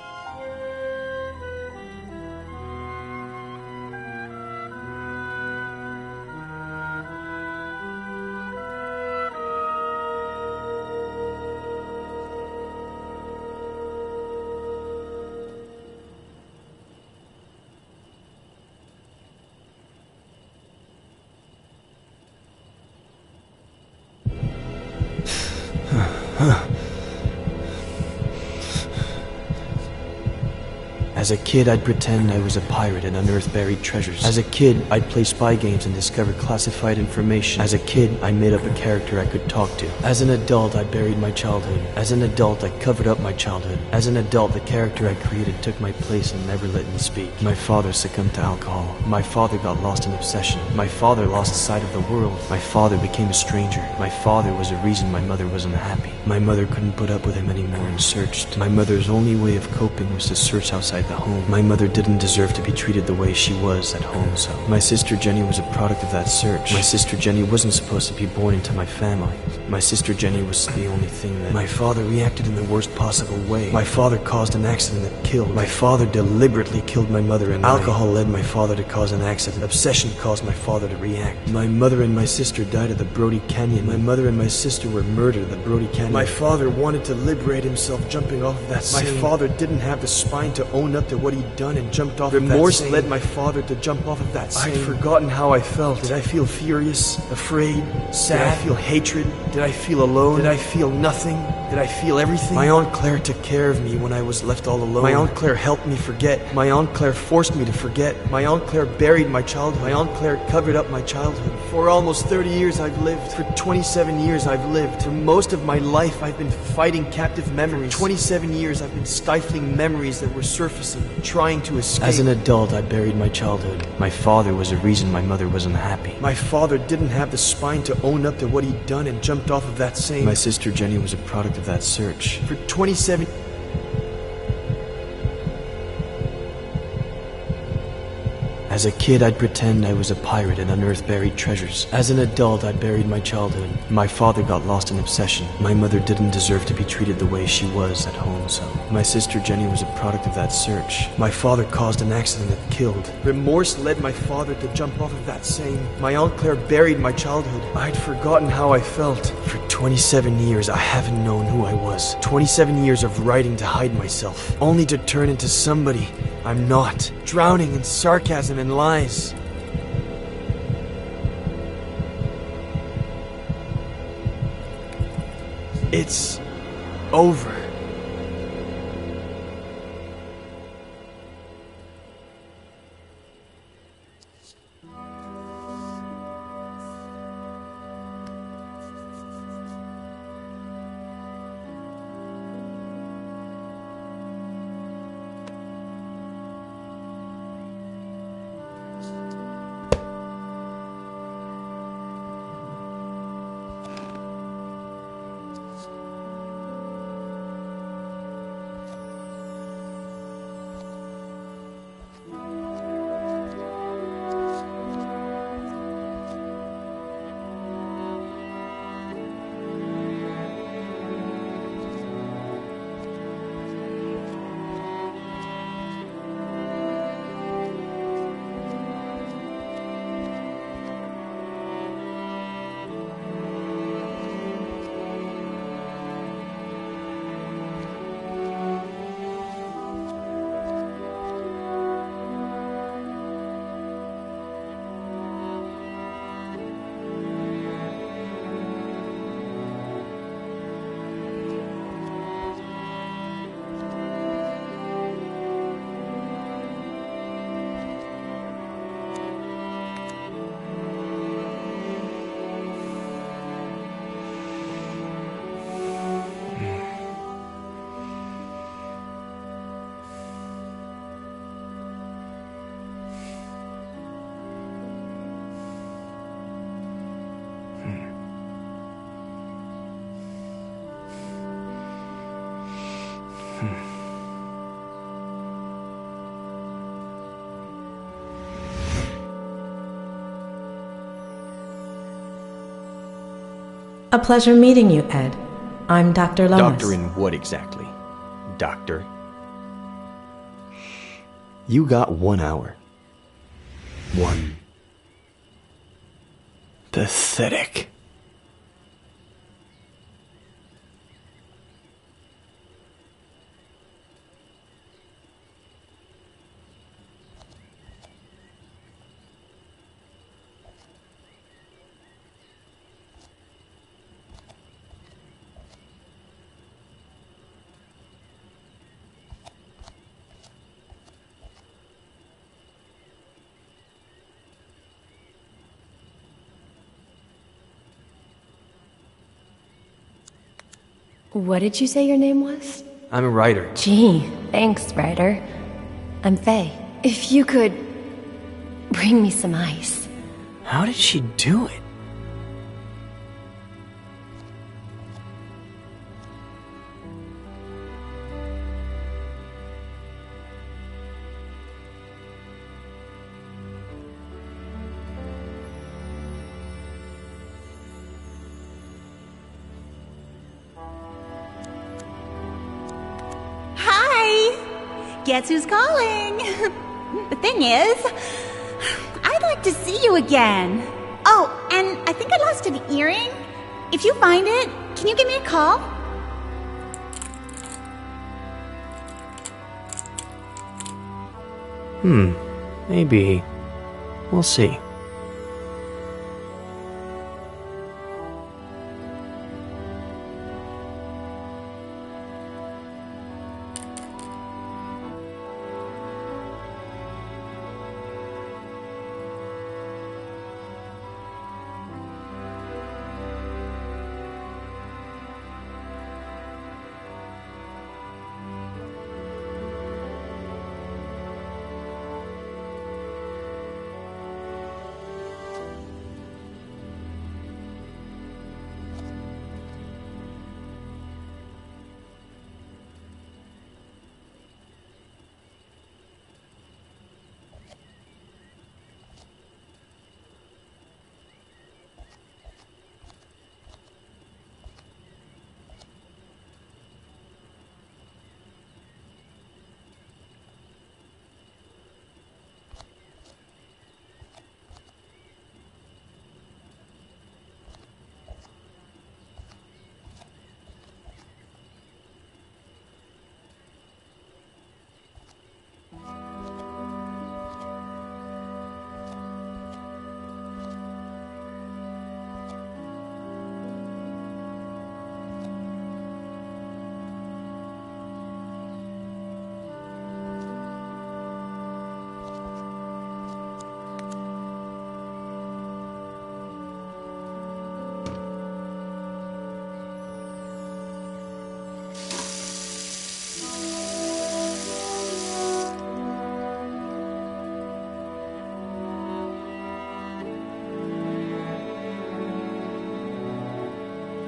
Speaker 6: As a kid, I'd pretend I was a pirate and unearth buried treasures. As a kid, I'd play spy games and discover classified information. As a kid, I made up a character I could talk to. As an adult, I buried my childhood. As an adult, I covered up my childhood. As an adult, the character I created took my place and never let me speak. My father succumbed to alcohol. My father got lost in obsession. My father lost sight of the world. My father became a stranger. My father was the reason my mother was unhappy. My mother couldn't put up with him anymore and searched. My mother's only way of coping was to search outside the home. My mother didn't deserve to be treated the way she was at home, so my sister Jenny was a product of that search. My sister Jenny wasn't supposed to be born into my family. My sister Jenny was the only thing that... My father reacted in the worst possible way. My father caused an accident that killed. My father deliberately killed my mother, and alcohol led my father to cause an accident. Obsession caused my father to react. My mother and my sister died at the Brody Canyon. My mother and my sister were murdered at the Brody Canyon. My father wanted to liberate himself jumping off of that scene. My father didn't have the spine to own up to what he'd done and jumped off of that scene. Remorse led my father to jump off of that scene. I'd forgotten how I felt. Did I feel furious, afraid, sad? Did I feel hatred? Did I feel alone? Did I feel nothing? Did I feel everything? My Aunt Claire took care of me when I was left all alone. My Aunt Claire helped me forget. My Aunt Claire forced me to forget. My Aunt Claire buried my childhood. My Aunt Claire covered up my childhood. For almost 30 years I've lived. For 27 years I've lived. For most of my life I've been fighting captive memories. 27 years I've been stifling memories that were surfacing, trying to escape. As an adult, I buried my childhood. My father was the reason my mother was unhappy. My father didn't have the spine to own up to what he'd done and jumped off of that scene. My sister Jenny was a product of that search. For 27... As a kid, I'd pretend I was a pirate and unearth buried treasures. As an adult, I buried my childhood. My father got lost in obsession. My mother didn't deserve to be treated the way she was at home, so my sister Jenny was a product of that search. My father caused an accident that killed. Remorse led my father to jump off of that scene. My Aunt Claire buried my childhood. I'd forgotten how I felt. For 27 years, I haven't known who I was. 27 years of writing to hide myself, only to turn into somebody I'm not, drowning in sarcasm and lies. It's over.
Speaker 2: A pleasure meeting you, Ed. I'm Dr. Lomas.
Speaker 6: Doctor in what exactly? Doctor? You got 1 hour. One. Pathetic.
Speaker 10: What did you say your name was?
Speaker 6: I'm a writer.
Speaker 10: Gee, thanks, Ryder. I'm Faye. If you could bring me some ice.
Speaker 6: How did she do it?
Speaker 11: Guess who's calling? The thing is, I'd like to see you again. Oh, and I think I lost an earring. If you find it, can you give me a call?
Speaker 6: Maybe. We'll see.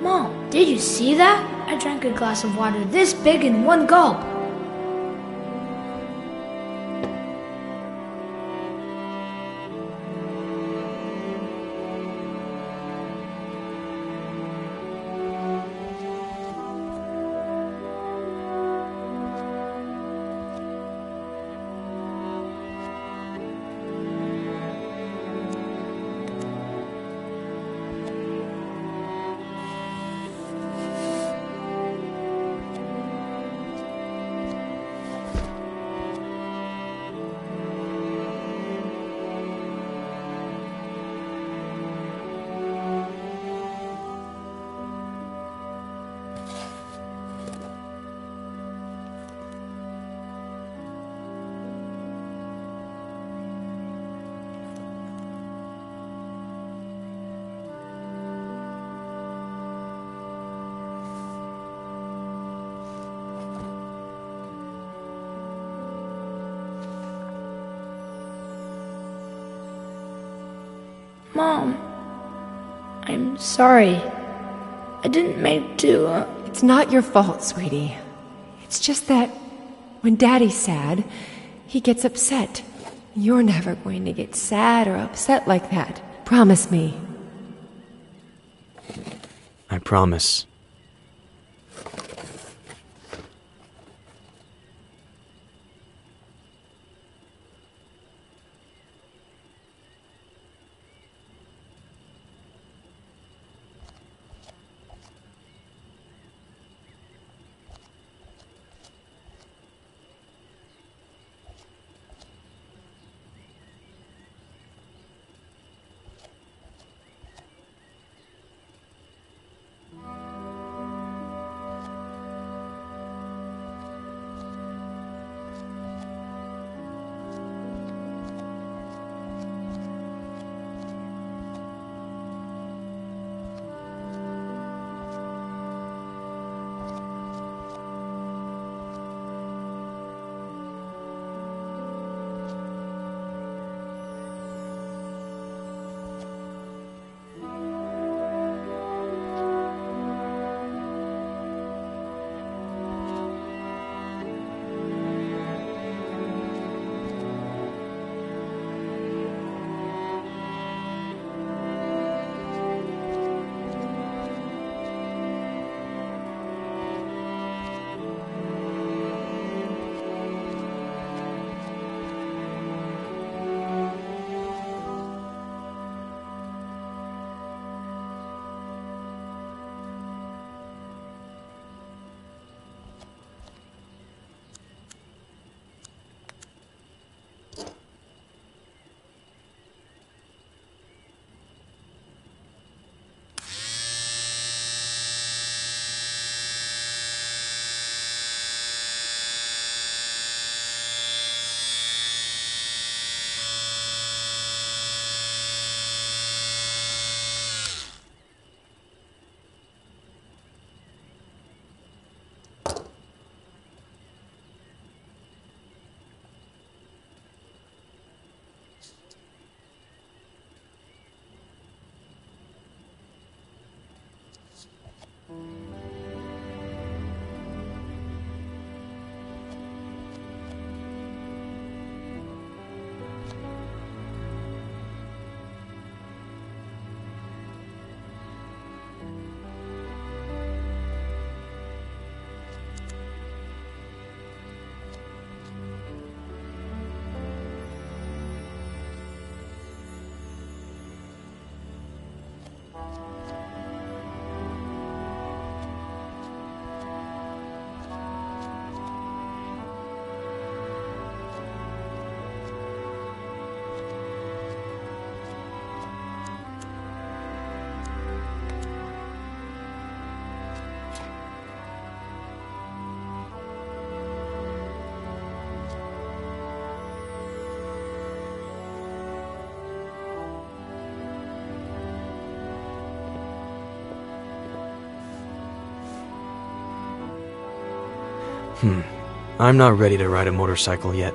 Speaker 12: Mom, did you see that? I drank a glass of water this big in one gulp. Mom, I'm sorry. I didn't mean to.
Speaker 13: It's not your fault, sweetie. It's just that when Daddy's sad, he gets upset. You're never going to get sad or upset like that. Promise me.
Speaker 6: I promise. I'm not ready to ride a motorcycle yet.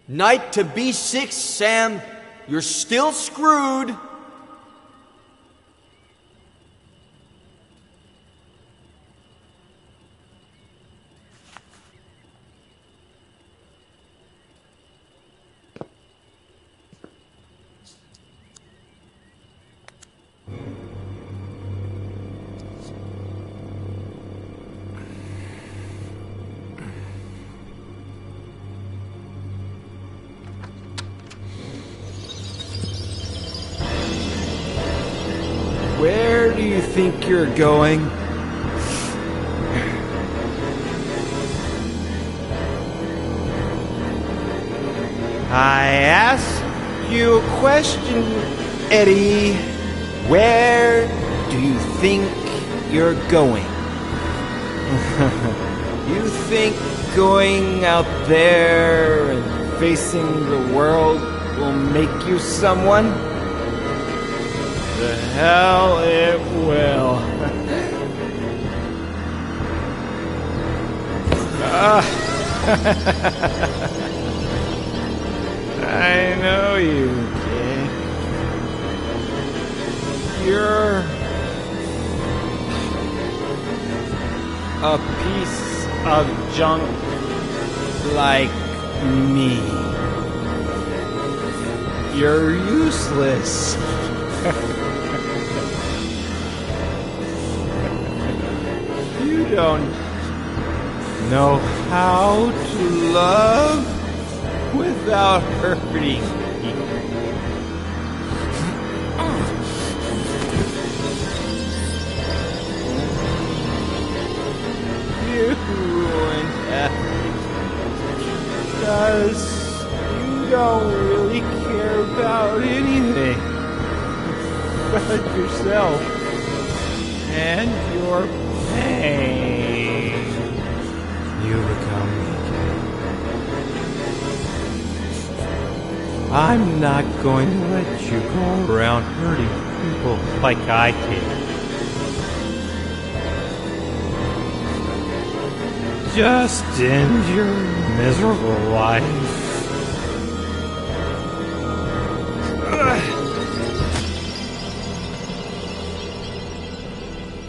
Speaker 14: Knight to B6, Sam. You're still screwed.
Speaker 15: Where do you think you're going? I ask you a question, Eddie. Where do you think you're going? You think going out there and facing the world will make you someone? The hell it will. I know you, kid. You're a piece of junk like me. You're useless. You don't know how to love without hurting people. You ruined everything because you don't really care about anything but yourself and your pain. You become weak. I'm not going to let you go around hurting people like I did. Just end your miserable life.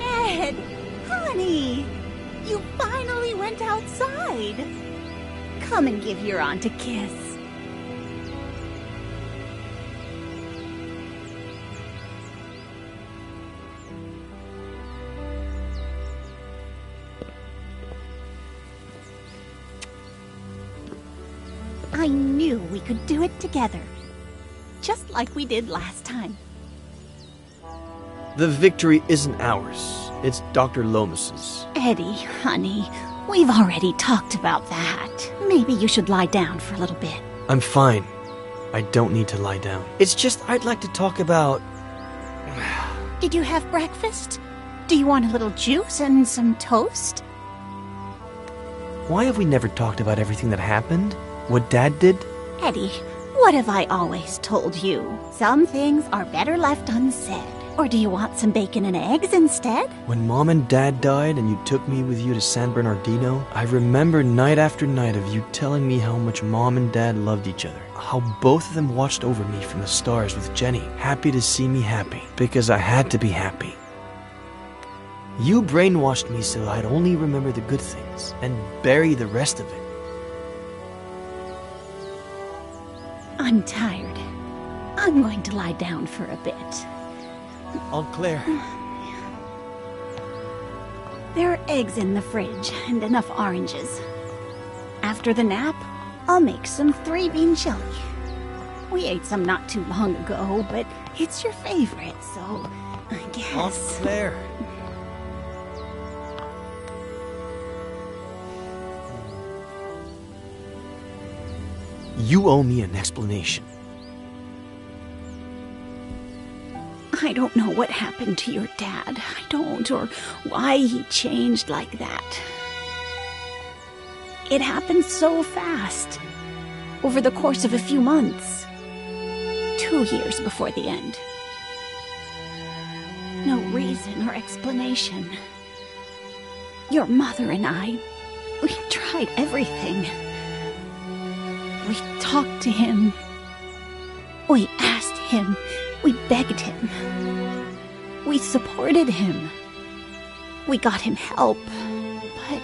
Speaker 11: Ed, honey, you finally went outside. Come and give your aunt a kiss. I knew we could do it together. Just like we did last time.
Speaker 6: The victory isn't ours. It's Dr. Lomas's.
Speaker 11: Eddie, honey, we've already talked about that. Maybe you should lie down for a little bit.
Speaker 6: I'm fine. I don't need to lie down. It's just I'd like to talk about...
Speaker 11: Did you have breakfast? Do you want a little juice and some toast?
Speaker 6: Why have we never talked about everything that happened? What Dad did?
Speaker 11: Eddie, what have I always told you? Some things are better left unsaid. Or do you want some bacon and eggs instead?
Speaker 6: When Mom and Dad died and you took me with you to San Bernardino, I remember night after night of you telling me how much Mom and Dad loved each other. How both of them watched over me from the stars with Jenny, happy to see me happy, because I had to be happy. You brainwashed me so I'd only remember the good things and bury the rest of it.
Speaker 11: I'm tired. I'm going to lie down for a bit.
Speaker 6: Aunt Claire.
Speaker 11: There are eggs in the fridge and enough oranges. After the nap, I'll make some 3-bean chili. We ate some not too long ago, but it's your favorite, so I guess...
Speaker 6: Aunt Claire. You owe me an explanation.
Speaker 11: I don't know what happened to your dad. I don't, or why he changed like that. It happened so fast. Over the course of a few months. 2 years before the end. No reason or explanation. Your mother and I, we tried everything. We talked to him. We asked him. We begged him. We supported him. We got him help. But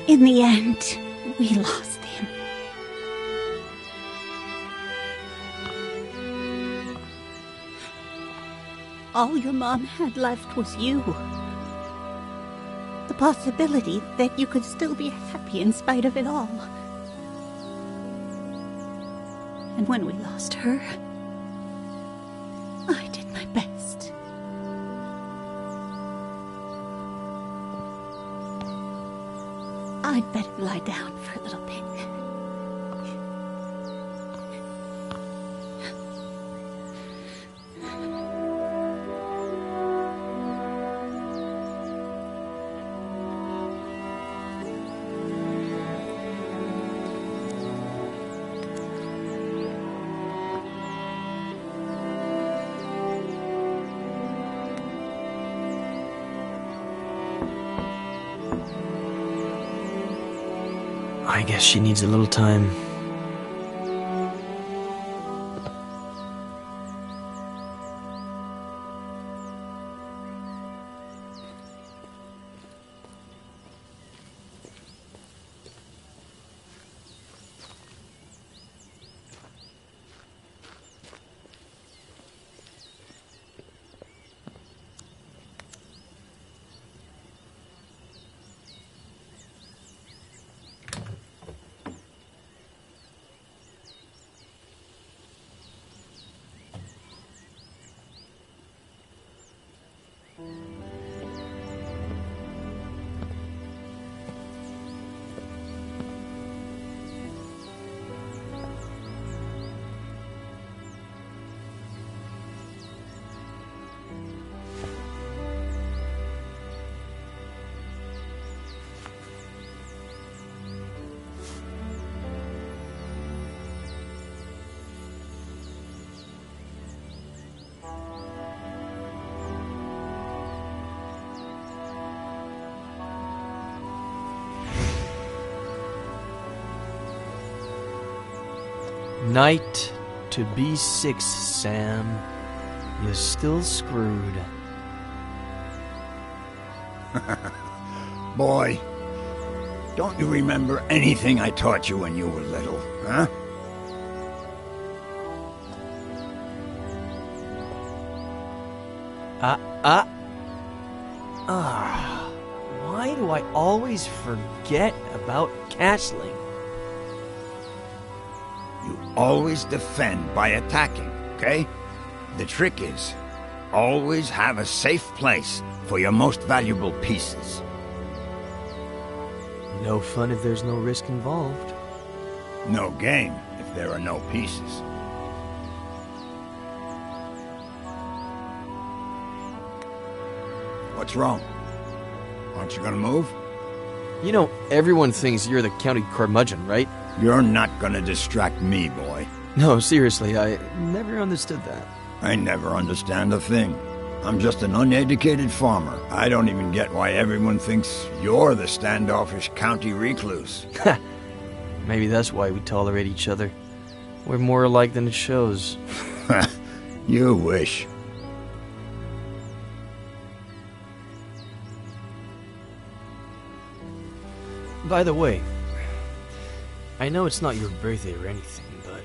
Speaker 11: in the end, we lost him. All your mom had left was you. The possibility that you could still be happy in spite of it all. And when we lost her, I did my best. I'd better lie down for a little bit.
Speaker 6: I guess she needs a little time. Night to B6, Sam. You're still screwed.
Speaker 16: Boy, don't you remember anything I taught you when you were little, huh?
Speaker 6: Why do I always forget about castling?
Speaker 16: You always defend by attacking, okay? The trick is, always have a safe place for your most valuable pieces.
Speaker 6: No fun if there's no risk involved.
Speaker 16: No game if there are no pieces. What's wrong? Aren't you gonna move?
Speaker 6: You know, everyone thinks you're the county curmudgeon, right?
Speaker 16: You're not gonna distract me, boy.
Speaker 6: No, seriously, I never understood that.
Speaker 16: I never understand a thing. I'm just an uneducated farmer. I don't even get why everyone thinks you're the standoffish county recluse.
Speaker 6: Maybe that's why we tolerate each other. We're more alike than it shows.
Speaker 16: You wish.
Speaker 6: By the way, I know it's not your birthday or anything, but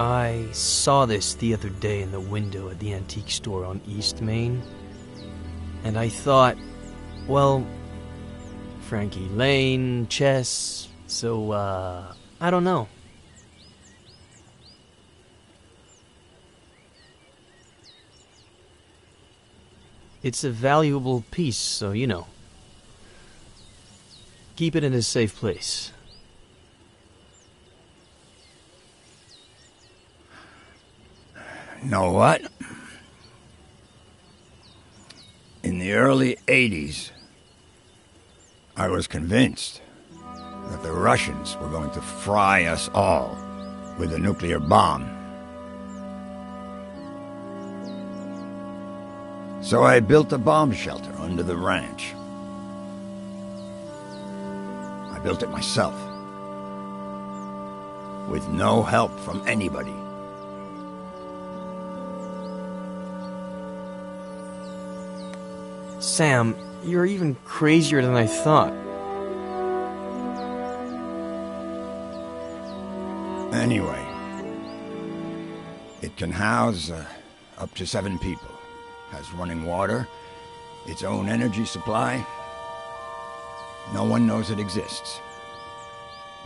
Speaker 6: I saw this the other day in the window at the antique store on East Main, and I thought, well, Frankie Lane, chess, so, I don't know. It's a valuable piece, so, you know. Keep it in a safe place.
Speaker 16: Know what? In the early 80s, I was convinced that the Russians were going to fry us all with a nuclear bomb. So I built a bomb shelter under the ranch. I built it myself, with no help from anybody.
Speaker 6: Sam, you're even crazier than I thought.
Speaker 16: Anyway, it can house up to 7 people. Has running water, its own energy supply. No one knows it exists.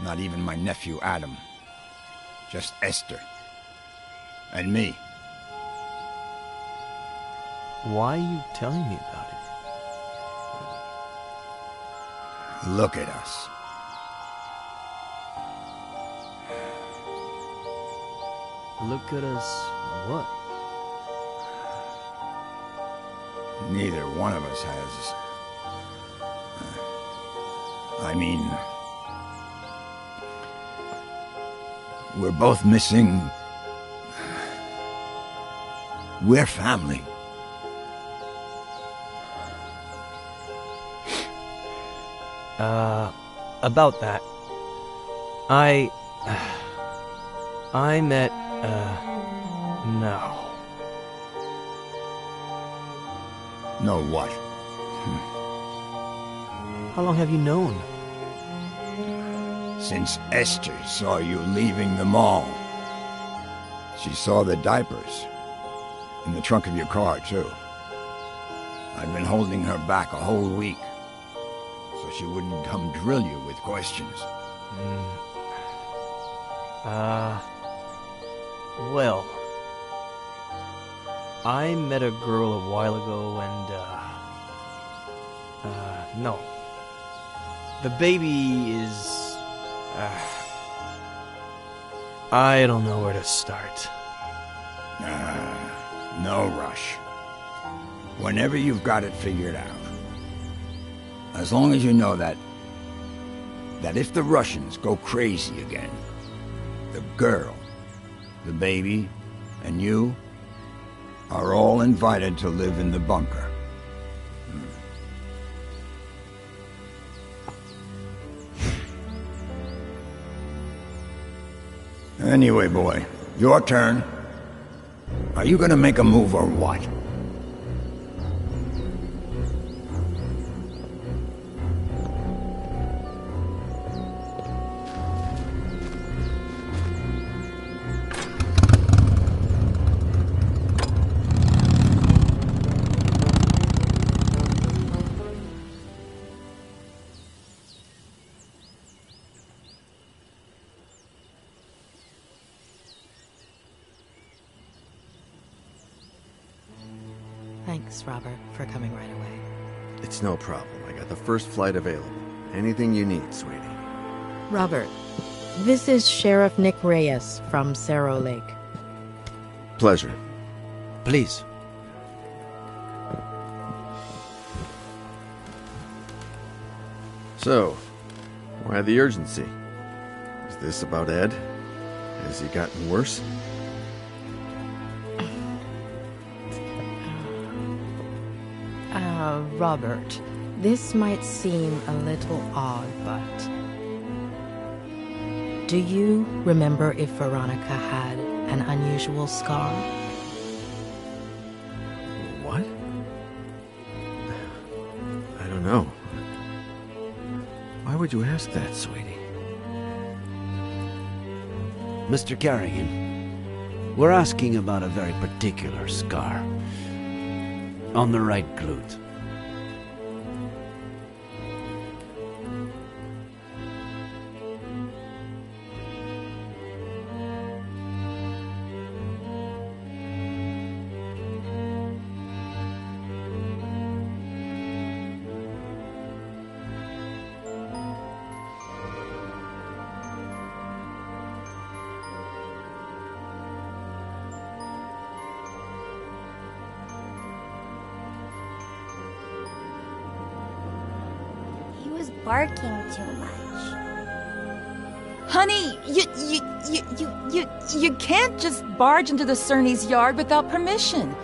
Speaker 16: Not even my nephew Adam. Just Esther. And me.
Speaker 6: Why are you telling me about it?
Speaker 16: Look at us.
Speaker 6: Look at us what?
Speaker 16: Neither one of us has... I mean... We're both missing... We're family.
Speaker 6: About that. I met, no.
Speaker 16: Know what?
Speaker 6: How long have you known?
Speaker 16: Since Esther saw you leaving the mall. She saw the diapers. In the trunk of your car, too. I've been holding her back a whole week. So she wouldn't come drill you with questions.
Speaker 6: Well, I met a girl a while ago and, no. The baby is, I don't know where to start.
Speaker 16: No rush. Whenever you've got it figured out. As long as you know that if the Russians go crazy again, the girl, the baby, and you are all invited to live in the bunker. Anyway, boy, your turn. Are you gonna make a move or what?
Speaker 2: Thanks, Robert, for coming right away.
Speaker 7: It's no problem. I got the first flight available. Anything you need, sweetie.
Speaker 2: Robert, this is Sheriff Nick Reyes from Cerro Lake.
Speaker 7: Pleasure.
Speaker 1: Please.
Speaker 7: So, why the urgency? Is this about Ed? Has he gotten worse?
Speaker 2: Robert, this might seem a little odd, but do you remember if Veronica had an unusual scar?
Speaker 7: What? I don't know. Why would you ask that, sweetie?
Speaker 1: Mr. Carrigan, we're asking about a very particular scar on the right glute.
Speaker 3: Barking too much.
Speaker 9: Honey, you can't just barge into the Cerny's yard without permission.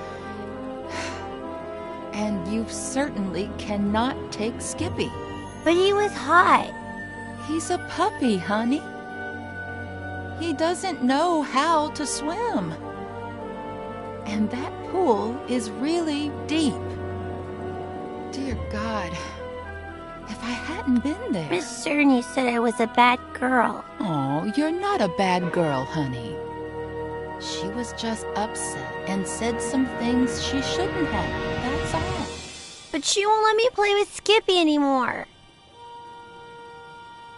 Speaker 9: And you certainly cannot take Skippy.
Speaker 3: But he was hot.
Speaker 9: He's a puppy, honey. He doesn't know how to swim. And that pool is really deep. Dear God. If I hadn't been there...
Speaker 3: Miss Cerny said I was a bad girl.
Speaker 9: Oh, you're not a bad girl, honey. She was just upset and said some things she shouldn't have. That's all.
Speaker 3: But she won't let me play with Skippy anymore.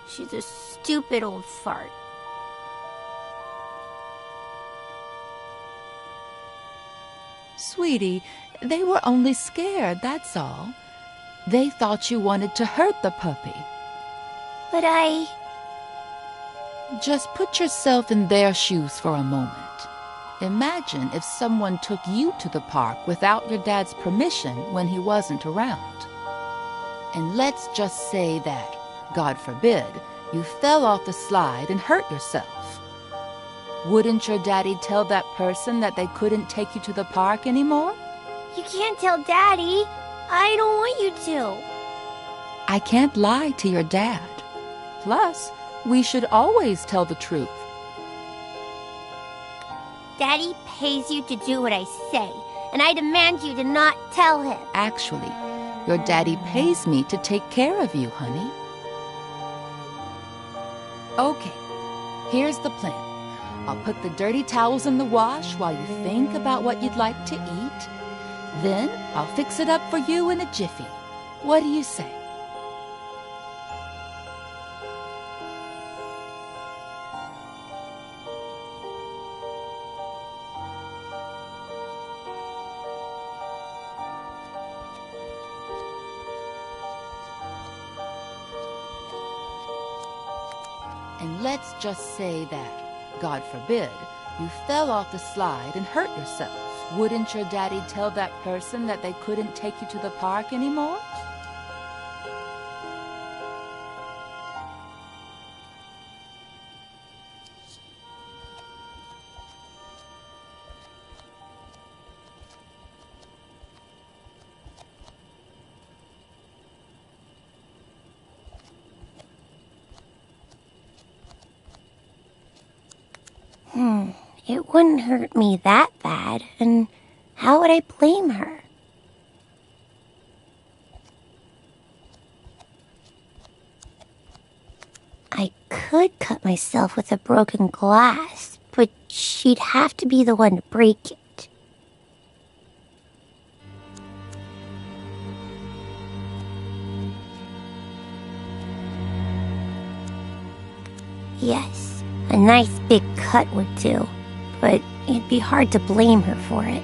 Speaker 3: She's a stupid old fart.
Speaker 9: Sweetie, they were only scared, that's all. They thought you wanted to hurt the puppy.
Speaker 3: But I...
Speaker 9: Just put yourself in their shoes for a moment. Imagine if someone took you to the park without your dad's permission when he wasn't around. And let's just say that, God forbid, you fell off the slide and hurt yourself. Wouldn't your daddy tell that person that they couldn't take you to the park anymore?
Speaker 3: You can't tell Daddy. I don't want you to.
Speaker 9: I can't lie to your dad. Plus, we should always tell the truth.
Speaker 3: Daddy pays you to do what I say, and I demand you to not tell him.
Speaker 9: Actually, your daddy pays me to take care of you, honey. Okay, here's the plan. I'll put the dirty towels in the wash while you think about what you'd like to eat. Then I'll fix it up for you in a jiffy. What do you say? And let's just say that, God forbid, you fell off the slide and hurt yourself. Wouldn't your daddy tell that person that they couldn't take you to the park anymore?
Speaker 3: It wouldn't hurt me that bad, and how would I blame her? I could cut myself with a broken glass, but she'd have to be the one to break it. Yes, a nice big cut would do, but it'd be hard to blame her for it.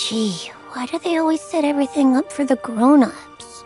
Speaker 10: Gee, why do they always set everything up for the grown-ups?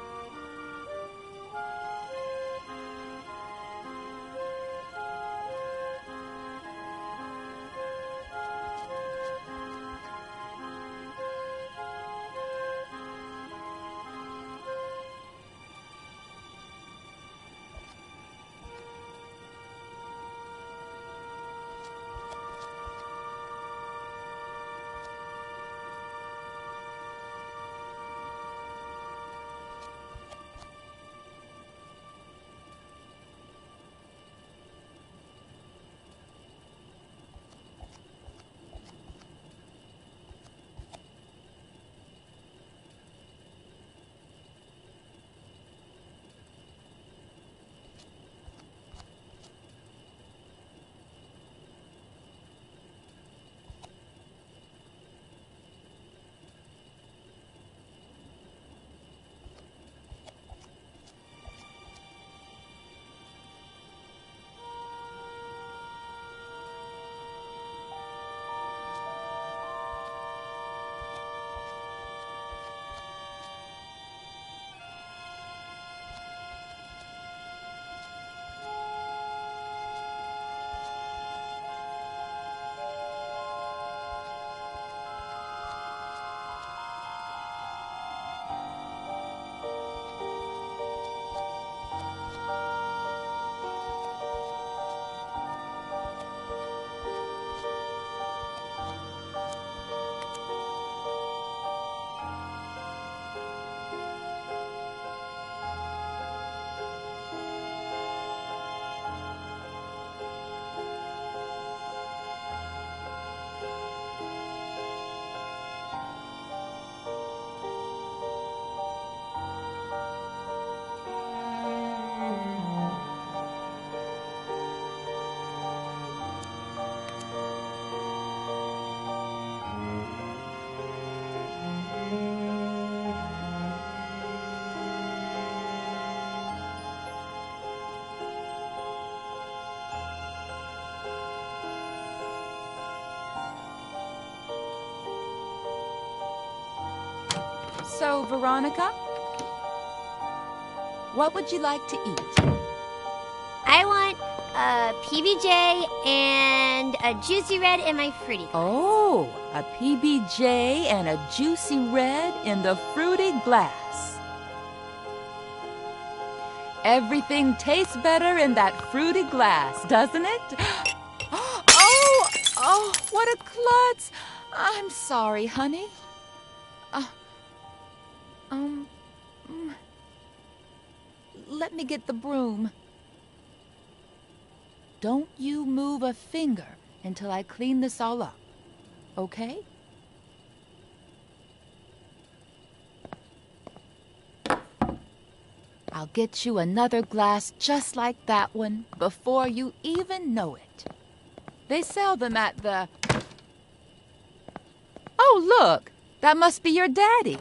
Speaker 9: So, Veronica, what would you like to eat?
Speaker 10: I want a PBJ and a juicy red in my fruity glass.
Speaker 9: Oh, a PBJ and a juicy red in the fruity glass. Everything tastes better in that fruity glass, doesn't it? Oh, what a klutz. I'm sorry, honey. Let me get the broom. Don't you move a finger until I clean this all up, okay? I'll get you another glass just like that one before you even know it. They sell them at the... Oh, look! That must be your daddy.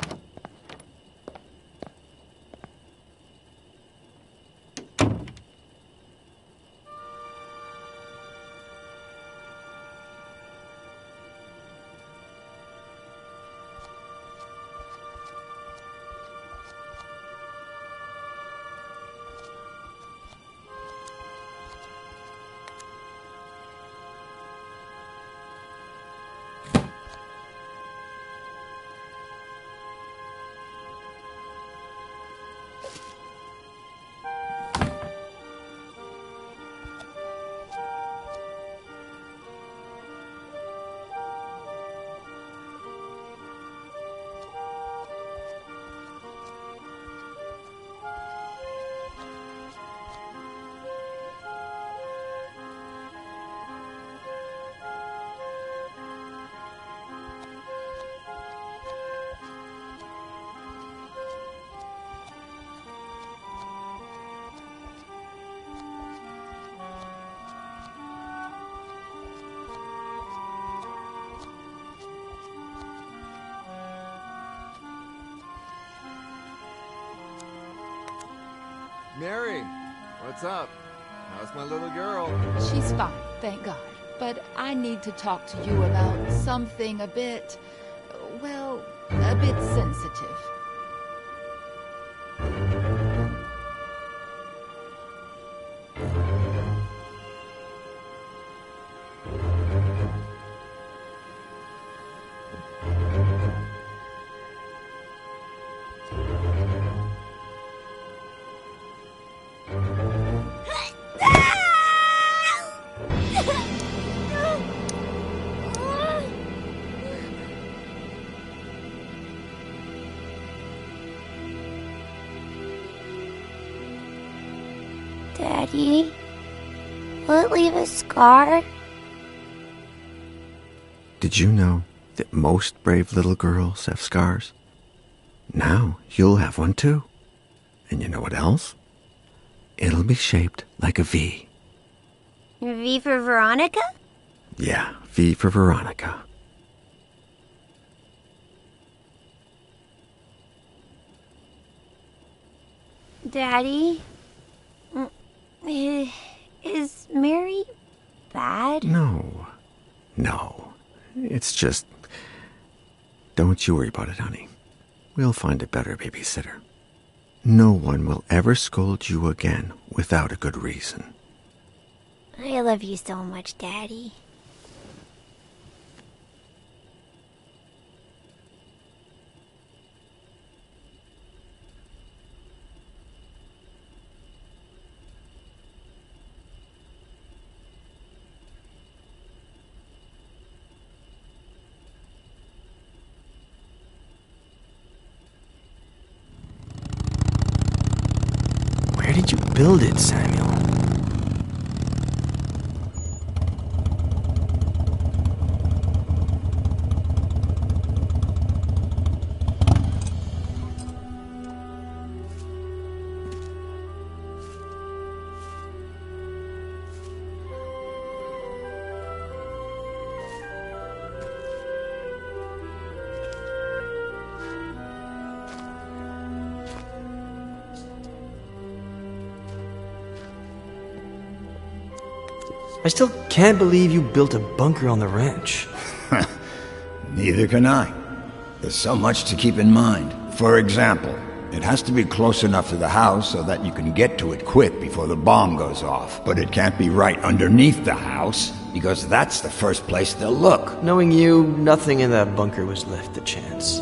Speaker 7: Mary, what's up? How's my little girl?
Speaker 9: She's fine, thank God. But I need to talk to you about something a bit... well, a bit sensitive.
Speaker 3: Daddy, will it leave a scar?
Speaker 7: Did you know that most brave little girls have scars? Now you'll have one too. And you know what else? It'll be shaped like a V.
Speaker 3: V for Veronica?
Speaker 7: Yeah, V for Veronica.
Speaker 3: Daddy, is Mary bad?
Speaker 7: No. It's just... Don't you worry about it, honey. We'll find a better babysitter. No one will ever scold you again without a good reason.
Speaker 3: I love you so much, Daddy.
Speaker 6: Where did you build it, Samuel? I still can't believe you built a bunker on the ranch.
Speaker 16: Neither can I. There's so much to keep in mind. For example, it has to be close enough to the house so that you can get to it quick before the bomb goes off. But it can't be right underneath the house, because that's the first place they'll look.
Speaker 6: Knowing you, nothing in that bunker was left to chance.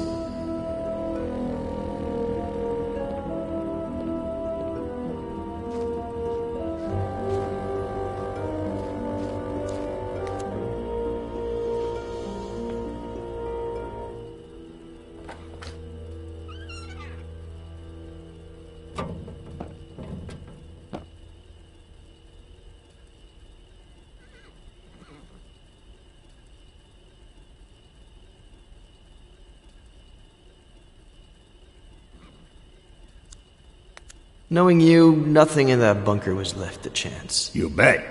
Speaker 6: Knowing you, nothing in that bunker was left to chance.
Speaker 16: You bet.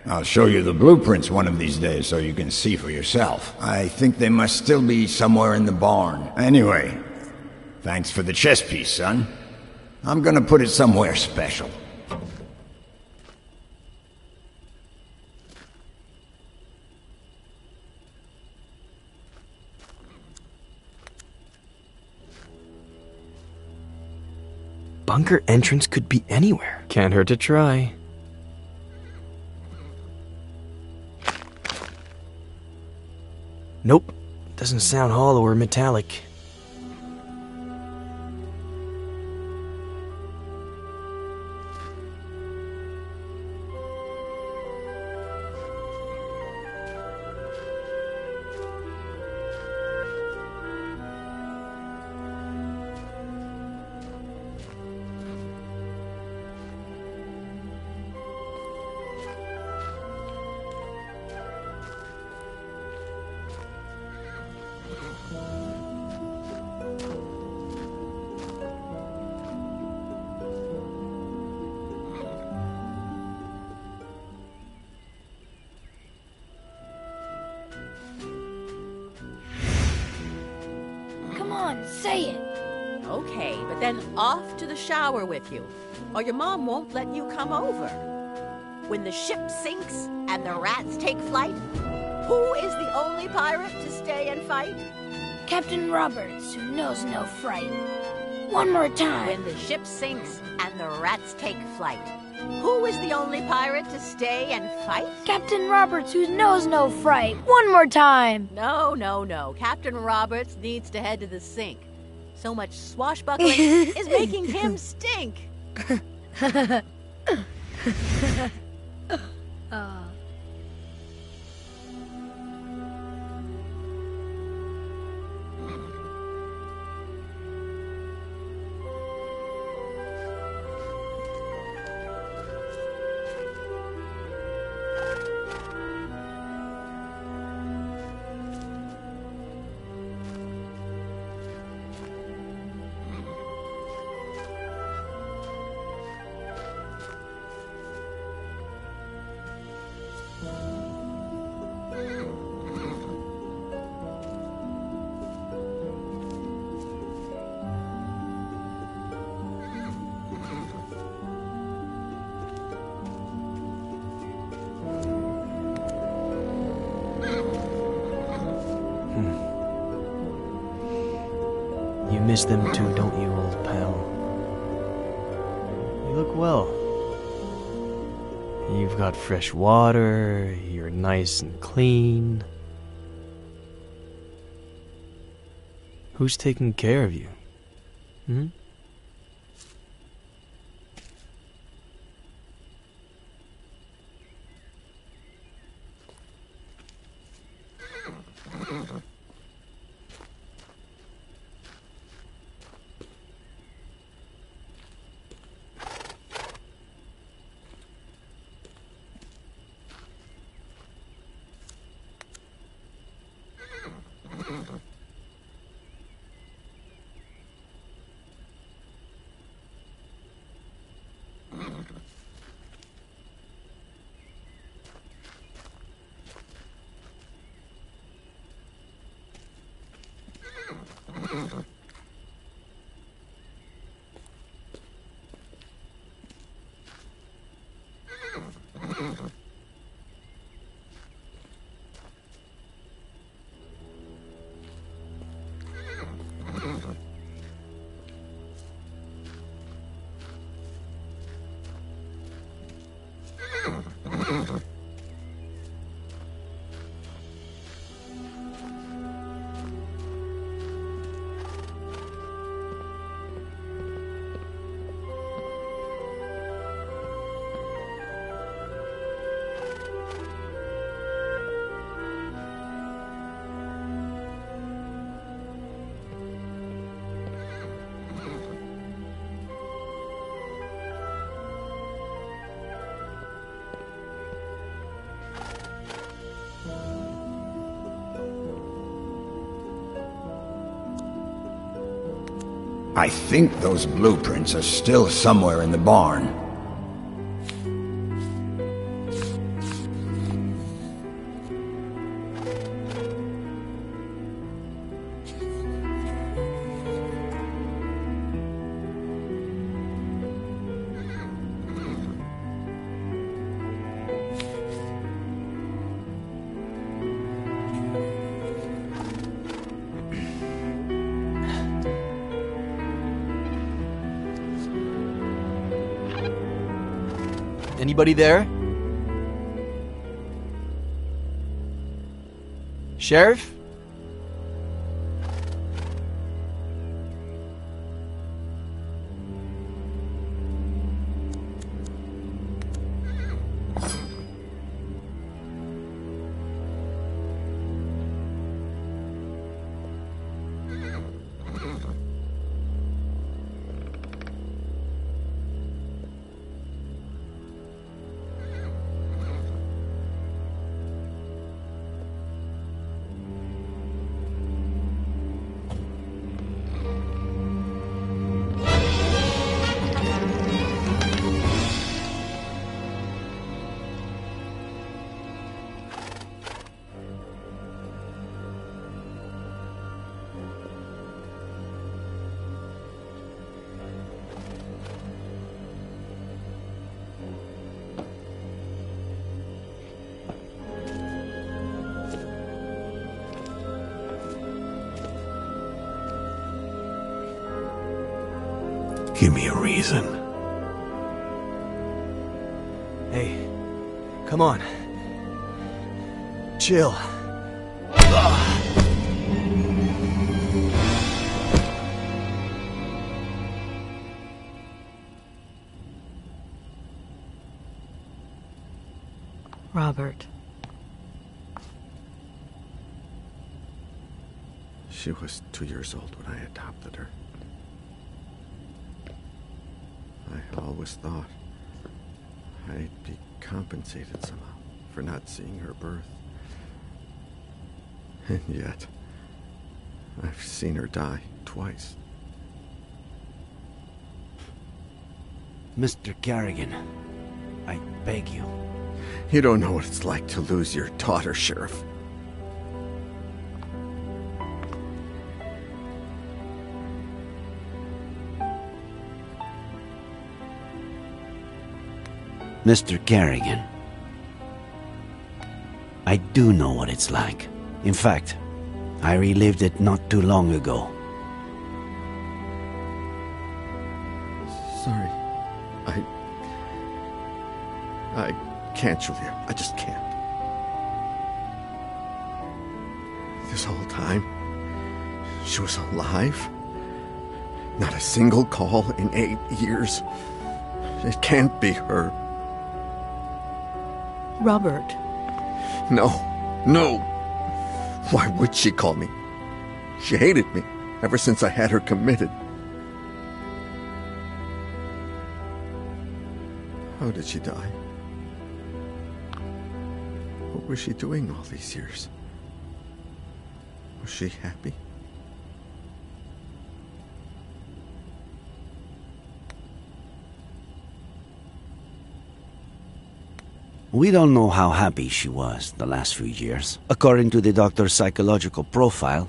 Speaker 16: I'll show you the blueprints one of these days so you can see for yourself. I think they must still be somewhere in the barn. Anyway, thanks for the chess piece, son. I'm gonna put it somewhere special.
Speaker 6: Bunker entrance could be anywhere. Can't hurt to try. Nope. Doesn't sound hollow or metallic.
Speaker 12: Say it.
Speaker 17: Okay, but then off to the shower with you, or your mom won't let you come over. When the ship sinks and the rats take flight, who is the only pirate to stay and fight?
Speaker 12: Captain Roberts, who knows no fright. One more time.
Speaker 17: When the ship sinks and the rats take flight, who is the only pirate to stay and fight?
Speaker 12: Captain Roberts, who knows no fright. One more time.
Speaker 17: No, no, no. Captain Roberts needs to head to the sink. So much swashbuckling is making him stink.
Speaker 6: You miss them too, don't you, old pal? You look well. You've got fresh water, you're nice and clean. Who's taking care of you? Hmm?
Speaker 16: I think those blueprints are still somewhere in the barn.
Speaker 6: Anybody there? Sheriff?
Speaker 18: Give me a reason.
Speaker 6: Hey, come on. Chill.
Speaker 2: Robert.
Speaker 7: She was 2 years old when I adopted her. I always thought I'd be compensated somehow for not seeing her birth. And yet, I've seen her die twice.
Speaker 1: Mr. Carrigan, I beg you.
Speaker 7: You don't know what it's like to lose your daughter, Sheriff.
Speaker 1: Mr. Carrigan, I do know what it's like. In fact, I relived it not too long ago.
Speaker 7: Sorry. I can't, Julia. I just can't. This whole time, she was alive. Not a single call in 8 years. It can't be her.
Speaker 2: Robert.
Speaker 7: No. Why would she call me? She hated me ever since I had her committed. How did she die? What was she doing all these years? Was she happy?
Speaker 1: We don't know how happy she was the last few years. According to the doctor's psychological profile,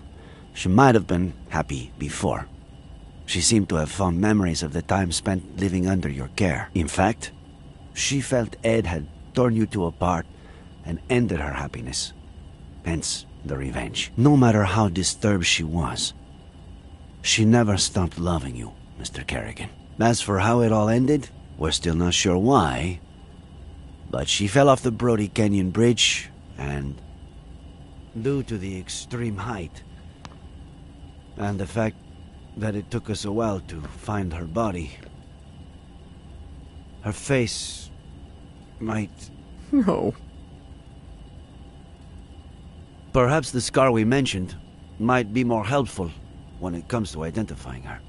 Speaker 1: she might have been happy before. She seemed to have fond memories of the time spent living under your care. In fact, she felt Ed had torn you two apart and ended her happiness. Hence, the revenge. No matter how disturbed she was, she never stopped loving you, Mr. Carrigan. As for how it all ended, we're still not sure why, but she fell off the Brody Canyon Bridge, and due to the extreme height, and the fact that it took us a while to find her body, her face might...
Speaker 7: No.
Speaker 1: Perhaps the scar we mentioned might be more helpful when it comes to identifying her.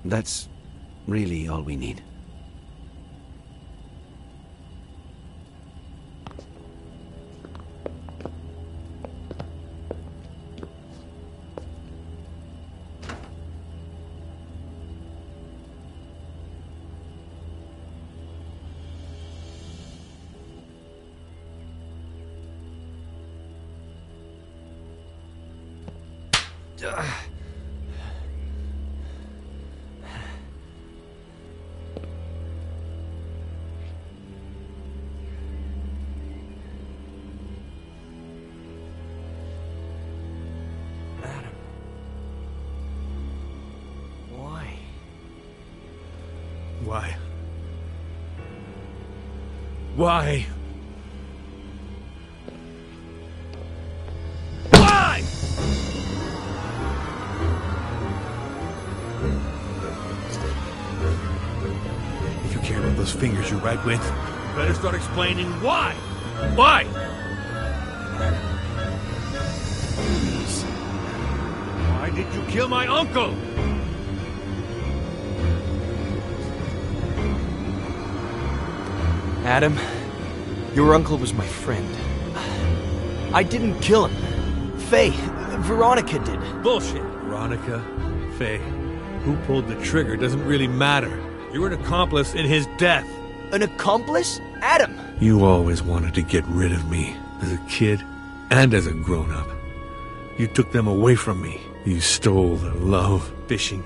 Speaker 1: That's really all we need.
Speaker 18: Why? Why? Why? If you care about those fingers you write with, you better start explaining why. Why? Please. Why did you kill my uncle?
Speaker 6: Adam, your uncle was my friend. I didn't kill him. Faye, Veronica did.
Speaker 18: Bullshit. Veronica, Faye, who pulled the trigger doesn't really matter. You're an accomplice in his death.
Speaker 6: An accomplice? Adam!
Speaker 18: You always wanted to get rid of me, as a kid and as a grown-up. You took them away from me. You stole their love, fishing,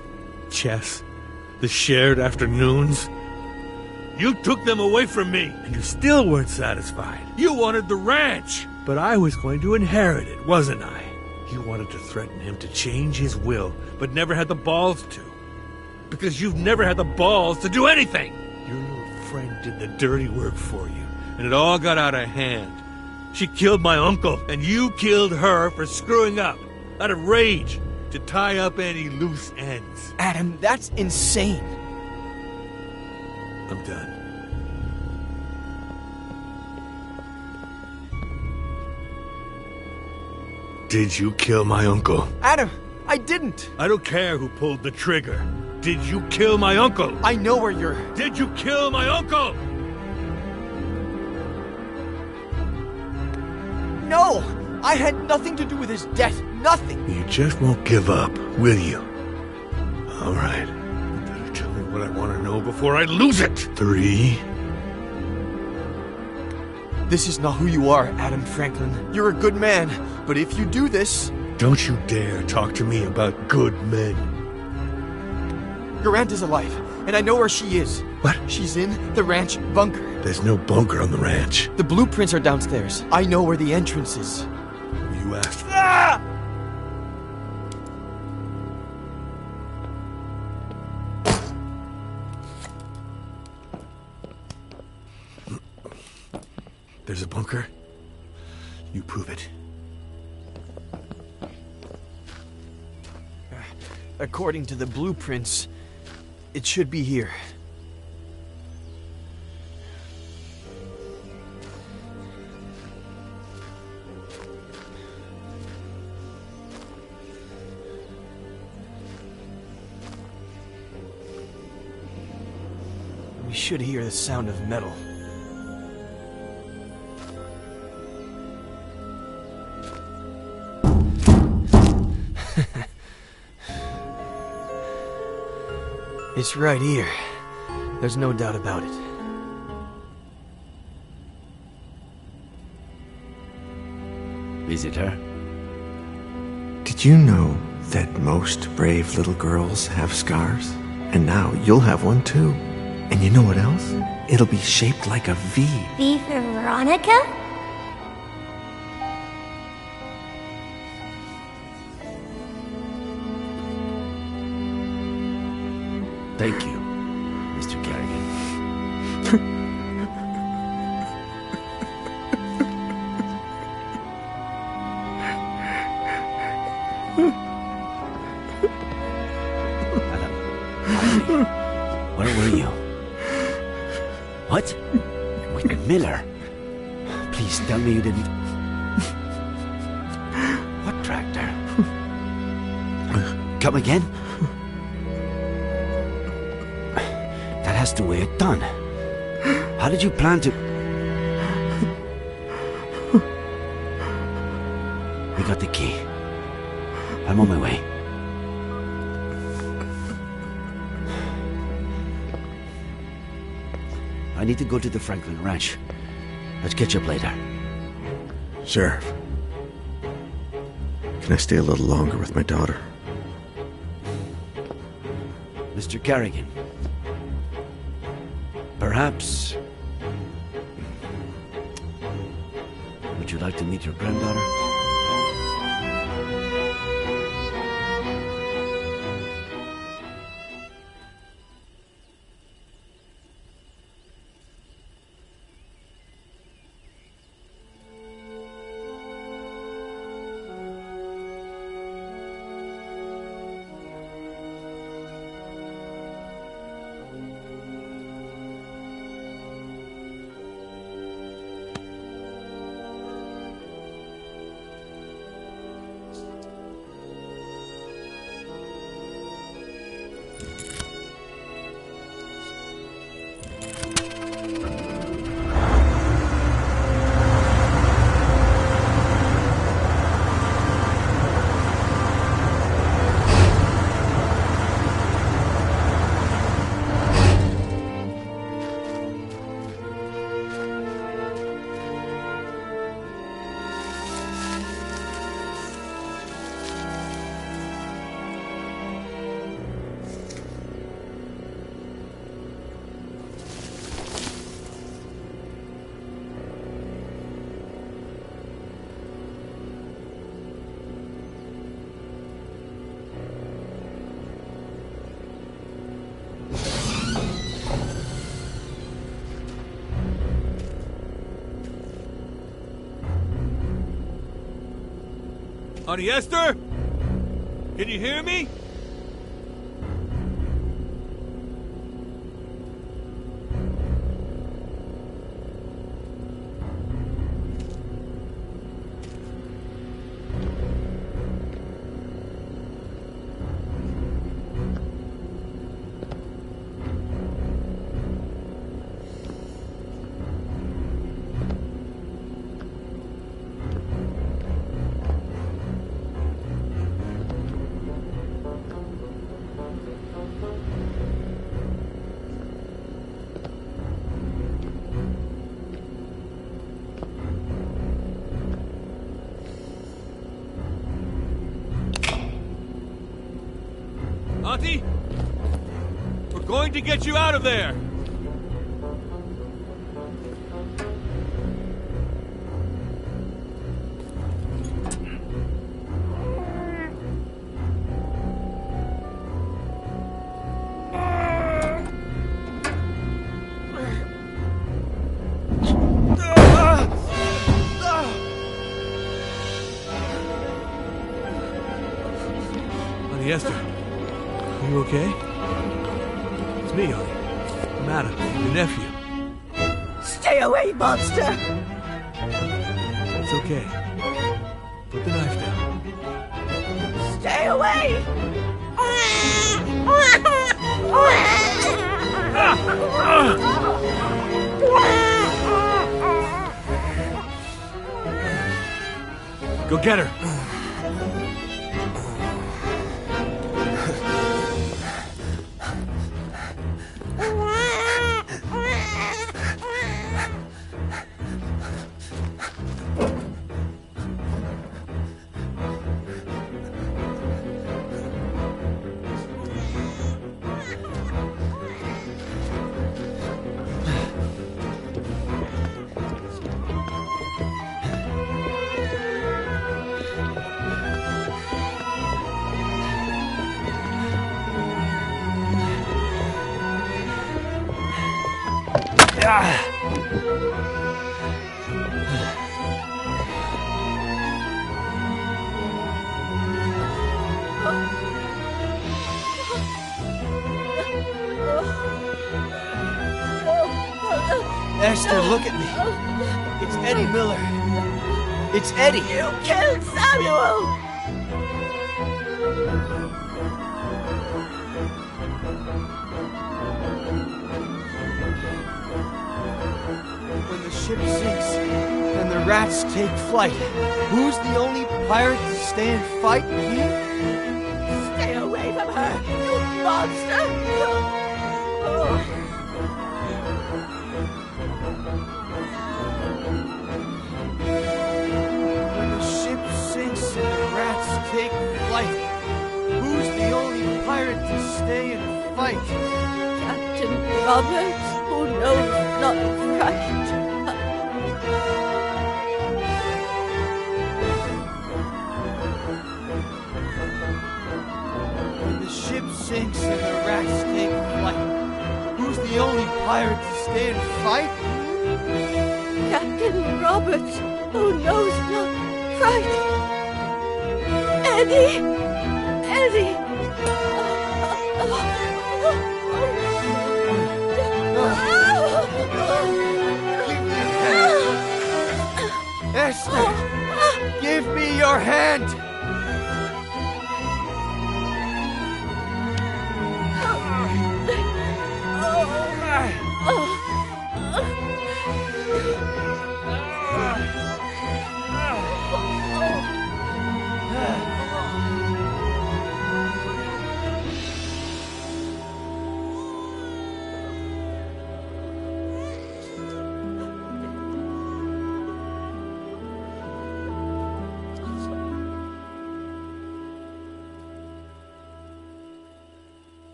Speaker 18: chess, the shared afternoons. You took them away from me, and you still weren't satisfied. You wanted the ranch, but I was going to inherit it, wasn't I? You wanted to threaten him to change his will, but never had the balls to. Because you've never had the balls to do anything. Your little friend did the dirty work for you, and it all got out of hand. She killed my uncle, and you killed her for screwing up, out of rage, to tie up any loose ends.
Speaker 6: Adam, that's insane.
Speaker 18: I'm done. Did you kill my uncle?
Speaker 6: Adam, I didn't.
Speaker 18: I don't care who pulled the trigger. Did you kill my uncle?
Speaker 6: I know where you're...
Speaker 18: Did you kill my uncle?
Speaker 6: No! I had nothing to do with his death. Nothing.
Speaker 18: You just won't give up, will you? All right. You better tell me what I want to know before I lose it. 3.
Speaker 6: This is not who you are, Adam Franklin. You're a good man, but if you do this...
Speaker 18: Don't you dare talk to me about good men.
Speaker 6: Your aunt is alive, and I know where she is.
Speaker 18: What?
Speaker 6: She's in the ranch bunker.
Speaker 18: There's no bunker on the ranch.
Speaker 6: The blueprints are downstairs. I know where the entrance is.
Speaker 18: You asked for
Speaker 6: Ah!
Speaker 18: There's a bunker? You prove it.
Speaker 6: According to the blueprints, it should be here. We should hear the sound of metal. It's right here. There's no doubt about it.
Speaker 1: Is it her?
Speaker 19: Did you know that most brave little girls have scars? And now you'll have one too. And you know what else? It'll be shaped like a V.
Speaker 3: V for Veronica?
Speaker 1: Thank you, Mr. Kerrigan. Where were you? What? With Miller? Please tell me you didn't... What tractor? Come again? That has to weigh a ton. How did you plan to... We got the key. I'm on my way. I need to go to the Franklin Ranch. Let's catch up later.
Speaker 19: Sheriff, can I stay a little longer with my daughter?
Speaker 1: Mr. Kerrigan, perhaps... Would you like to meet your granddaughter?
Speaker 18: Auntie Esther? Can you hear me? Auntie? We're going to get you out of there! Auntie Esther. Are you okay? It's me, honey. I'm Adam, your nephew.
Speaker 17: Stay away, monster!
Speaker 18: It's okay. Put the knife down.
Speaker 17: Stay away!
Speaker 18: Go get her.
Speaker 14: Esther, look at me. It's Eddie Miller. It's Eddie.
Speaker 17: You killed Samuel!
Speaker 14: When the ship sinks and the rats take flight, who's the only pirate to stay and fight, Keith?
Speaker 17: Stay away from her, you monster!
Speaker 14: When the ship sinks and the rats take flight, who's the only pirate to stay and fight?
Speaker 17: Captain Roberts, who knows not fright.
Speaker 14: When the ship sinks and the rats take flight, who's the only pirate to stay and fight?
Speaker 17: Captain Roberts, who knows not fright. Eddie! Eddie!
Speaker 14: Esther, give me your hand!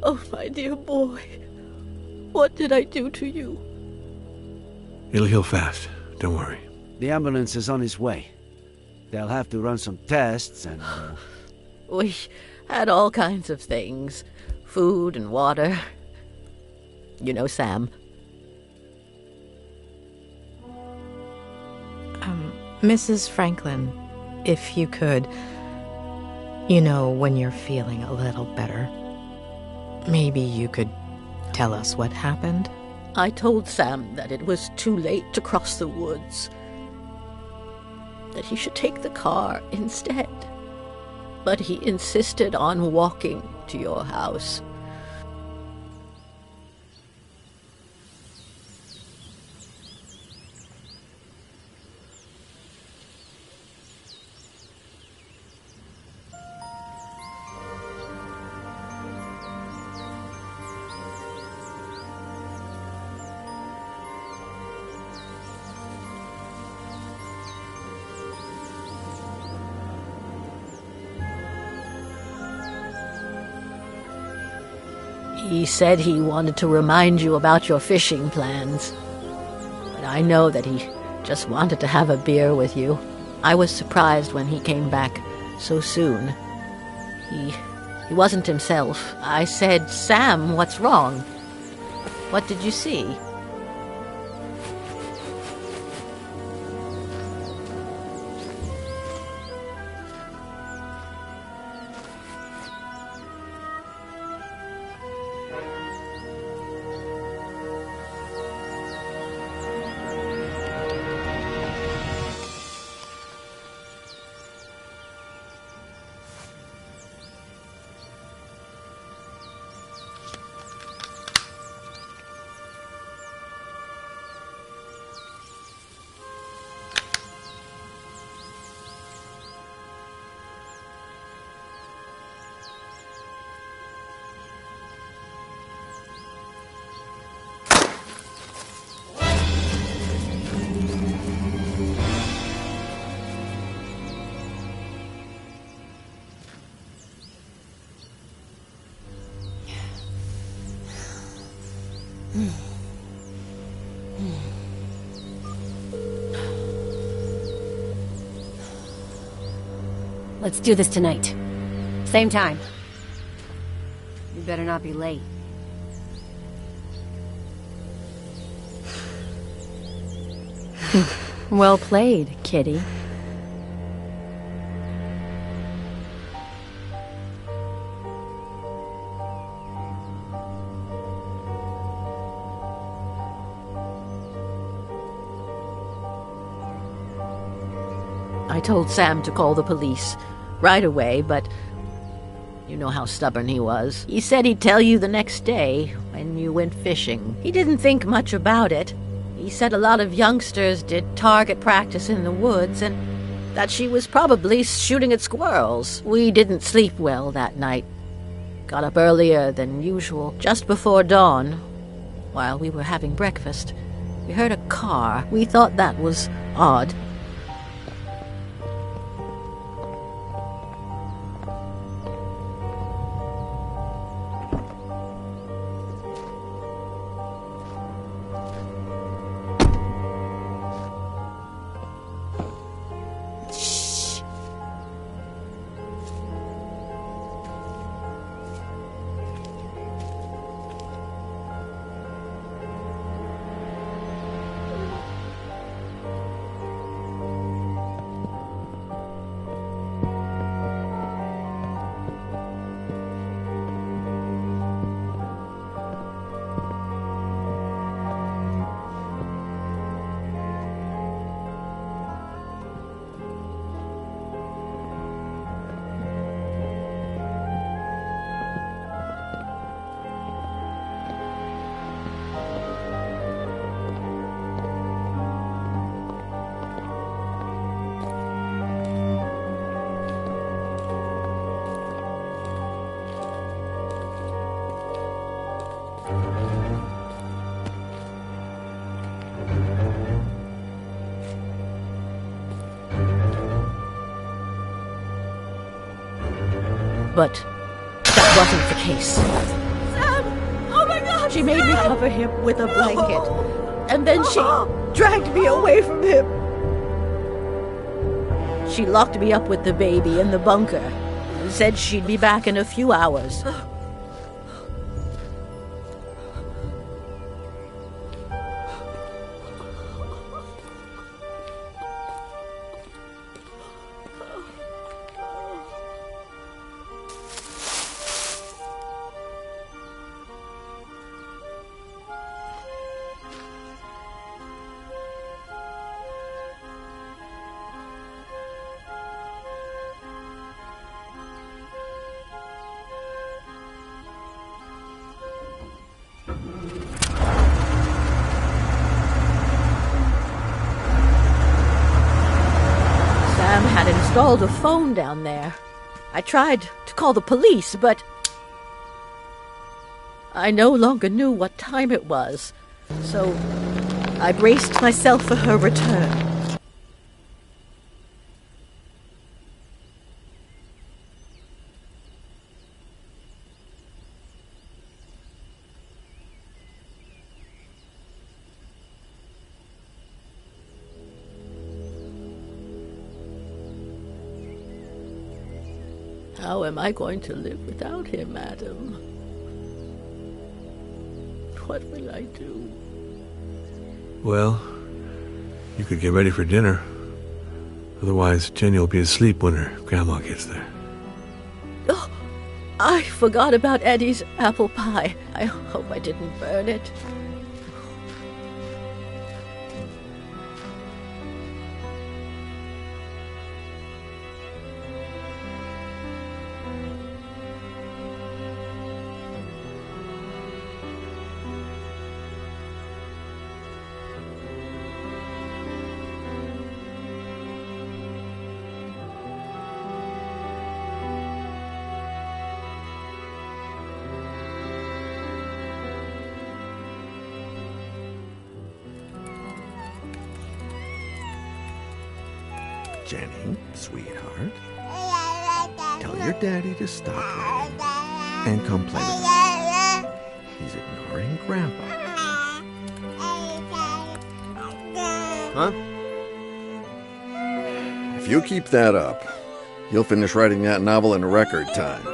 Speaker 17: Oh, my dear boy, what did I do to you?
Speaker 18: It'll heal fast. Don't worry.
Speaker 1: The ambulance is on its way. They'll have to run some tests and...
Speaker 17: We had all kinds of things. Food and water. You know Sam.
Speaker 2: Mrs. Franklin, if you could, when you're feeling a little better, maybe you could tell us what happened?
Speaker 17: I told Sam that it was too late to cross the woods, that he should take the car instead. But he insisted on walking to your house. He said he wanted to remind you about your fishing plans. But I know that he just wanted to have a beer with you. I was surprised when he came back so soon. He wasn't himself. I said, "Sam, what's wrong? What did you see?"
Speaker 10: Let's do this tonight. Same time. You better not be late.
Speaker 17: Well played, Kitty. I told Sam to call the police right away, but you know how stubborn he was. He said he'd tell you the next day when you went fishing. He didn't think much about it. He said a lot of youngsters did target practice in the woods and that she was probably shooting at squirrels. We didn't sleep well that night. Got up earlier than usual, just before dawn. While we were having breakfast, we heard a car. We thought that was odd. But that wasn't the case. Sam! Oh my God! She made me cover him with a blanket, and then she dragged me away from him. She locked me up with the baby in the bunker and said she'd be back in a few hours. lost all the phone down there. I tried to call the police, but I no longer knew what time it was, so I braced myself for her return. How am I going to live without him, Adam? What will I do?
Speaker 18: Well, you could get ready for dinner. Otherwise, Jenny will be asleep when her grandma gets there.
Speaker 17: Oh, I forgot about Eddie's apple pie. I hope I didn't burn it.
Speaker 19: Jenny, sweetheart, tell your daddy to stop writing and come play with us. He's ignoring Grandpa.
Speaker 7: Huh? If you keep that up, you'll finish writing that novel in record time.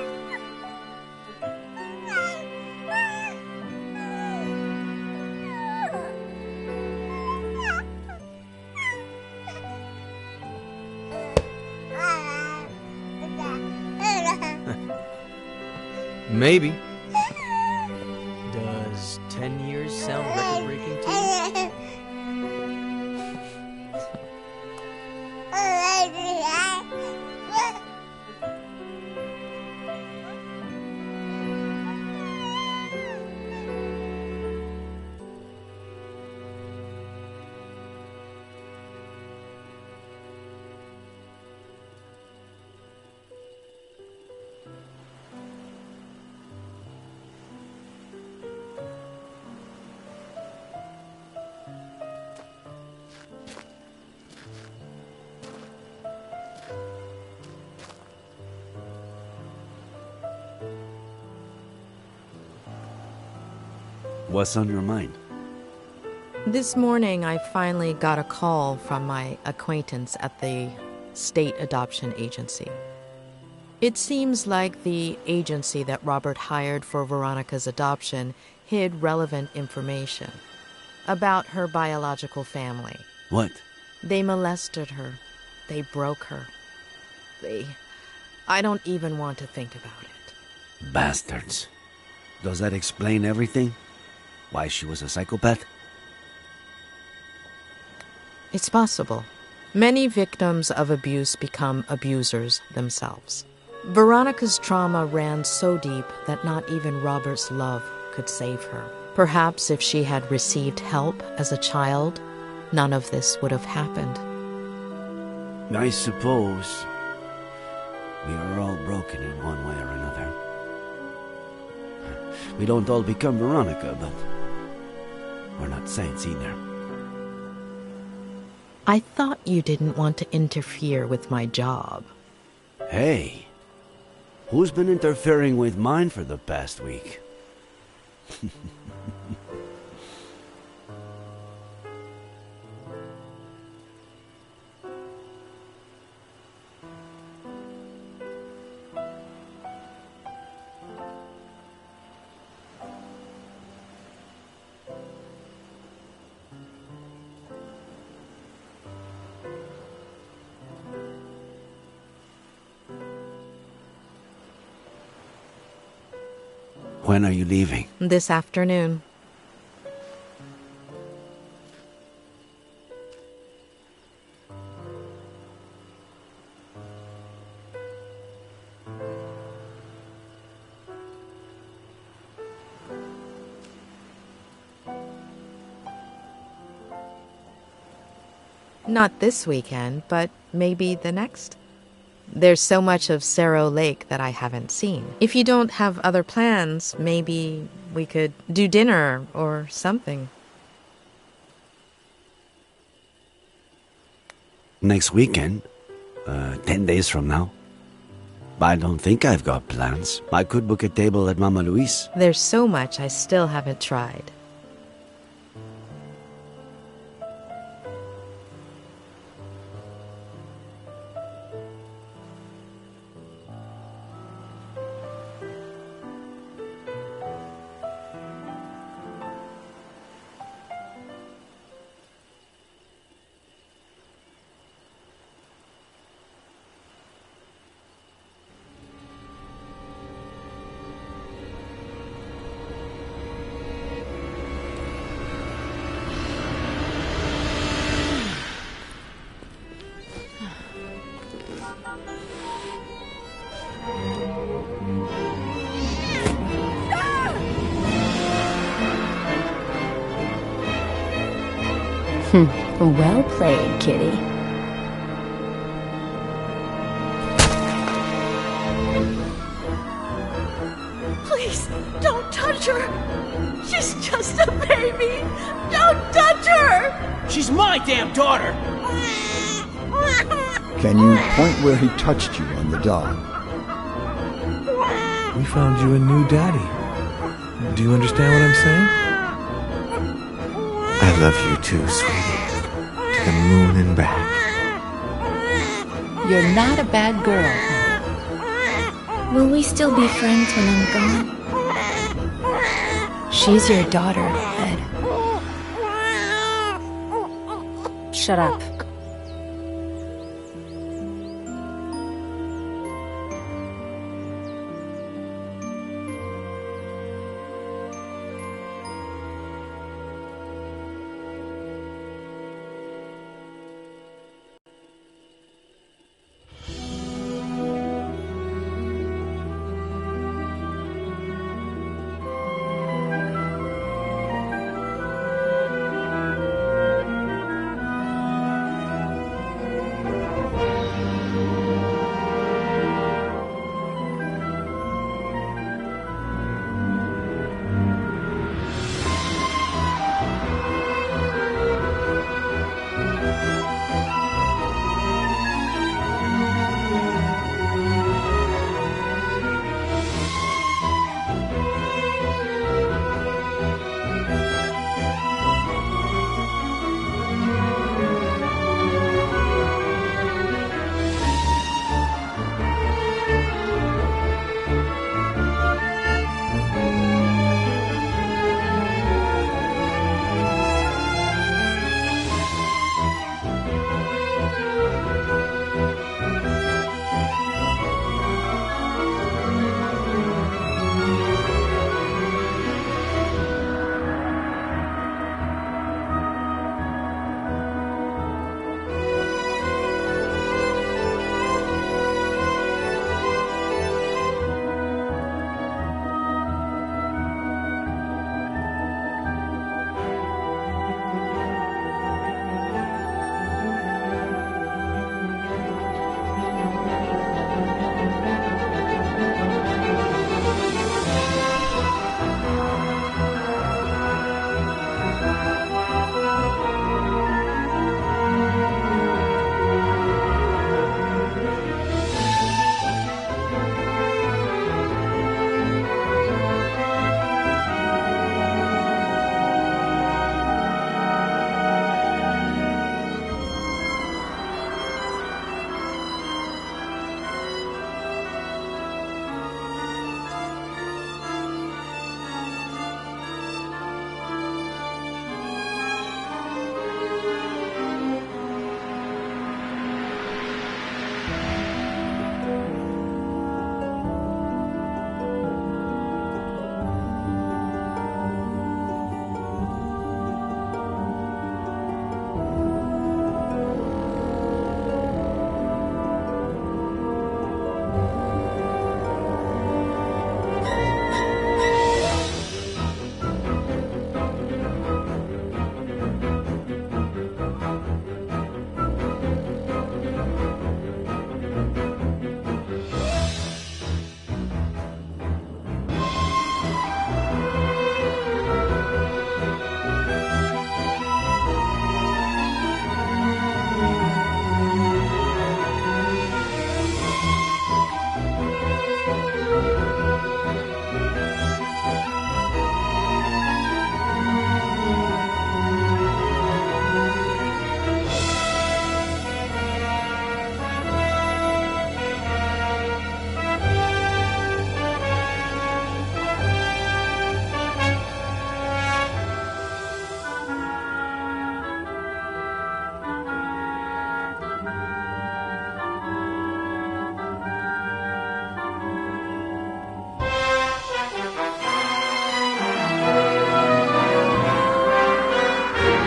Speaker 6: Maybe. Does 10 years sound record-breaking to you?
Speaker 1: What's on your mind?
Speaker 2: This morning, I finally got a call from my acquaintance at the state adoption agency. It seems like the agency that Robert hired for Veronica's adoption hid relevant information about her biological family.
Speaker 1: What?
Speaker 2: They molested her. They broke her. I don't even want to think about it.
Speaker 1: Bastards. Does that explain everything? Why she was a psychopath?
Speaker 2: It's possible. Many victims of abuse become abusers themselves. Veronica's trauma ran so deep that not even Robert's love could save her. Perhaps if she had received help as a child, none of this would have happened.
Speaker 1: I suppose we are all broken in one way or another. We don't all become Veronica, but we're not saints either.
Speaker 2: I thought you didn't want to interfere with my job.
Speaker 1: Hey, who's been interfering with mine for the past week? When are you leaving?
Speaker 2: This afternoon. Not this weekend, but maybe the next. There's so much of Cerro Lake that I haven't seen. If you don't have other plans, maybe we could do dinner or something.
Speaker 1: Next weekend, 10 days from now. But I don't think I've got plans. I could book a table at Mama Luis.
Speaker 2: There's so much I still haven't tried.
Speaker 10: Well played, kitty.
Speaker 20: Please, don't touch her. She's just a baby. Don't touch her.
Speaker 8: She's my damn daughter.
Speaker 16: Can you point where he touched you on the dog?
Speaker 18: We found you a new daddy. Do you understand what I'm saying?
Speaker 19: I love you too, sweetie. To the moon and back.
Speaker 4: You're not a bad girl.
Speaker 3: Will we still be friends when I'm gone?
Speaker 10: She's your daughter, Ed. Shut up.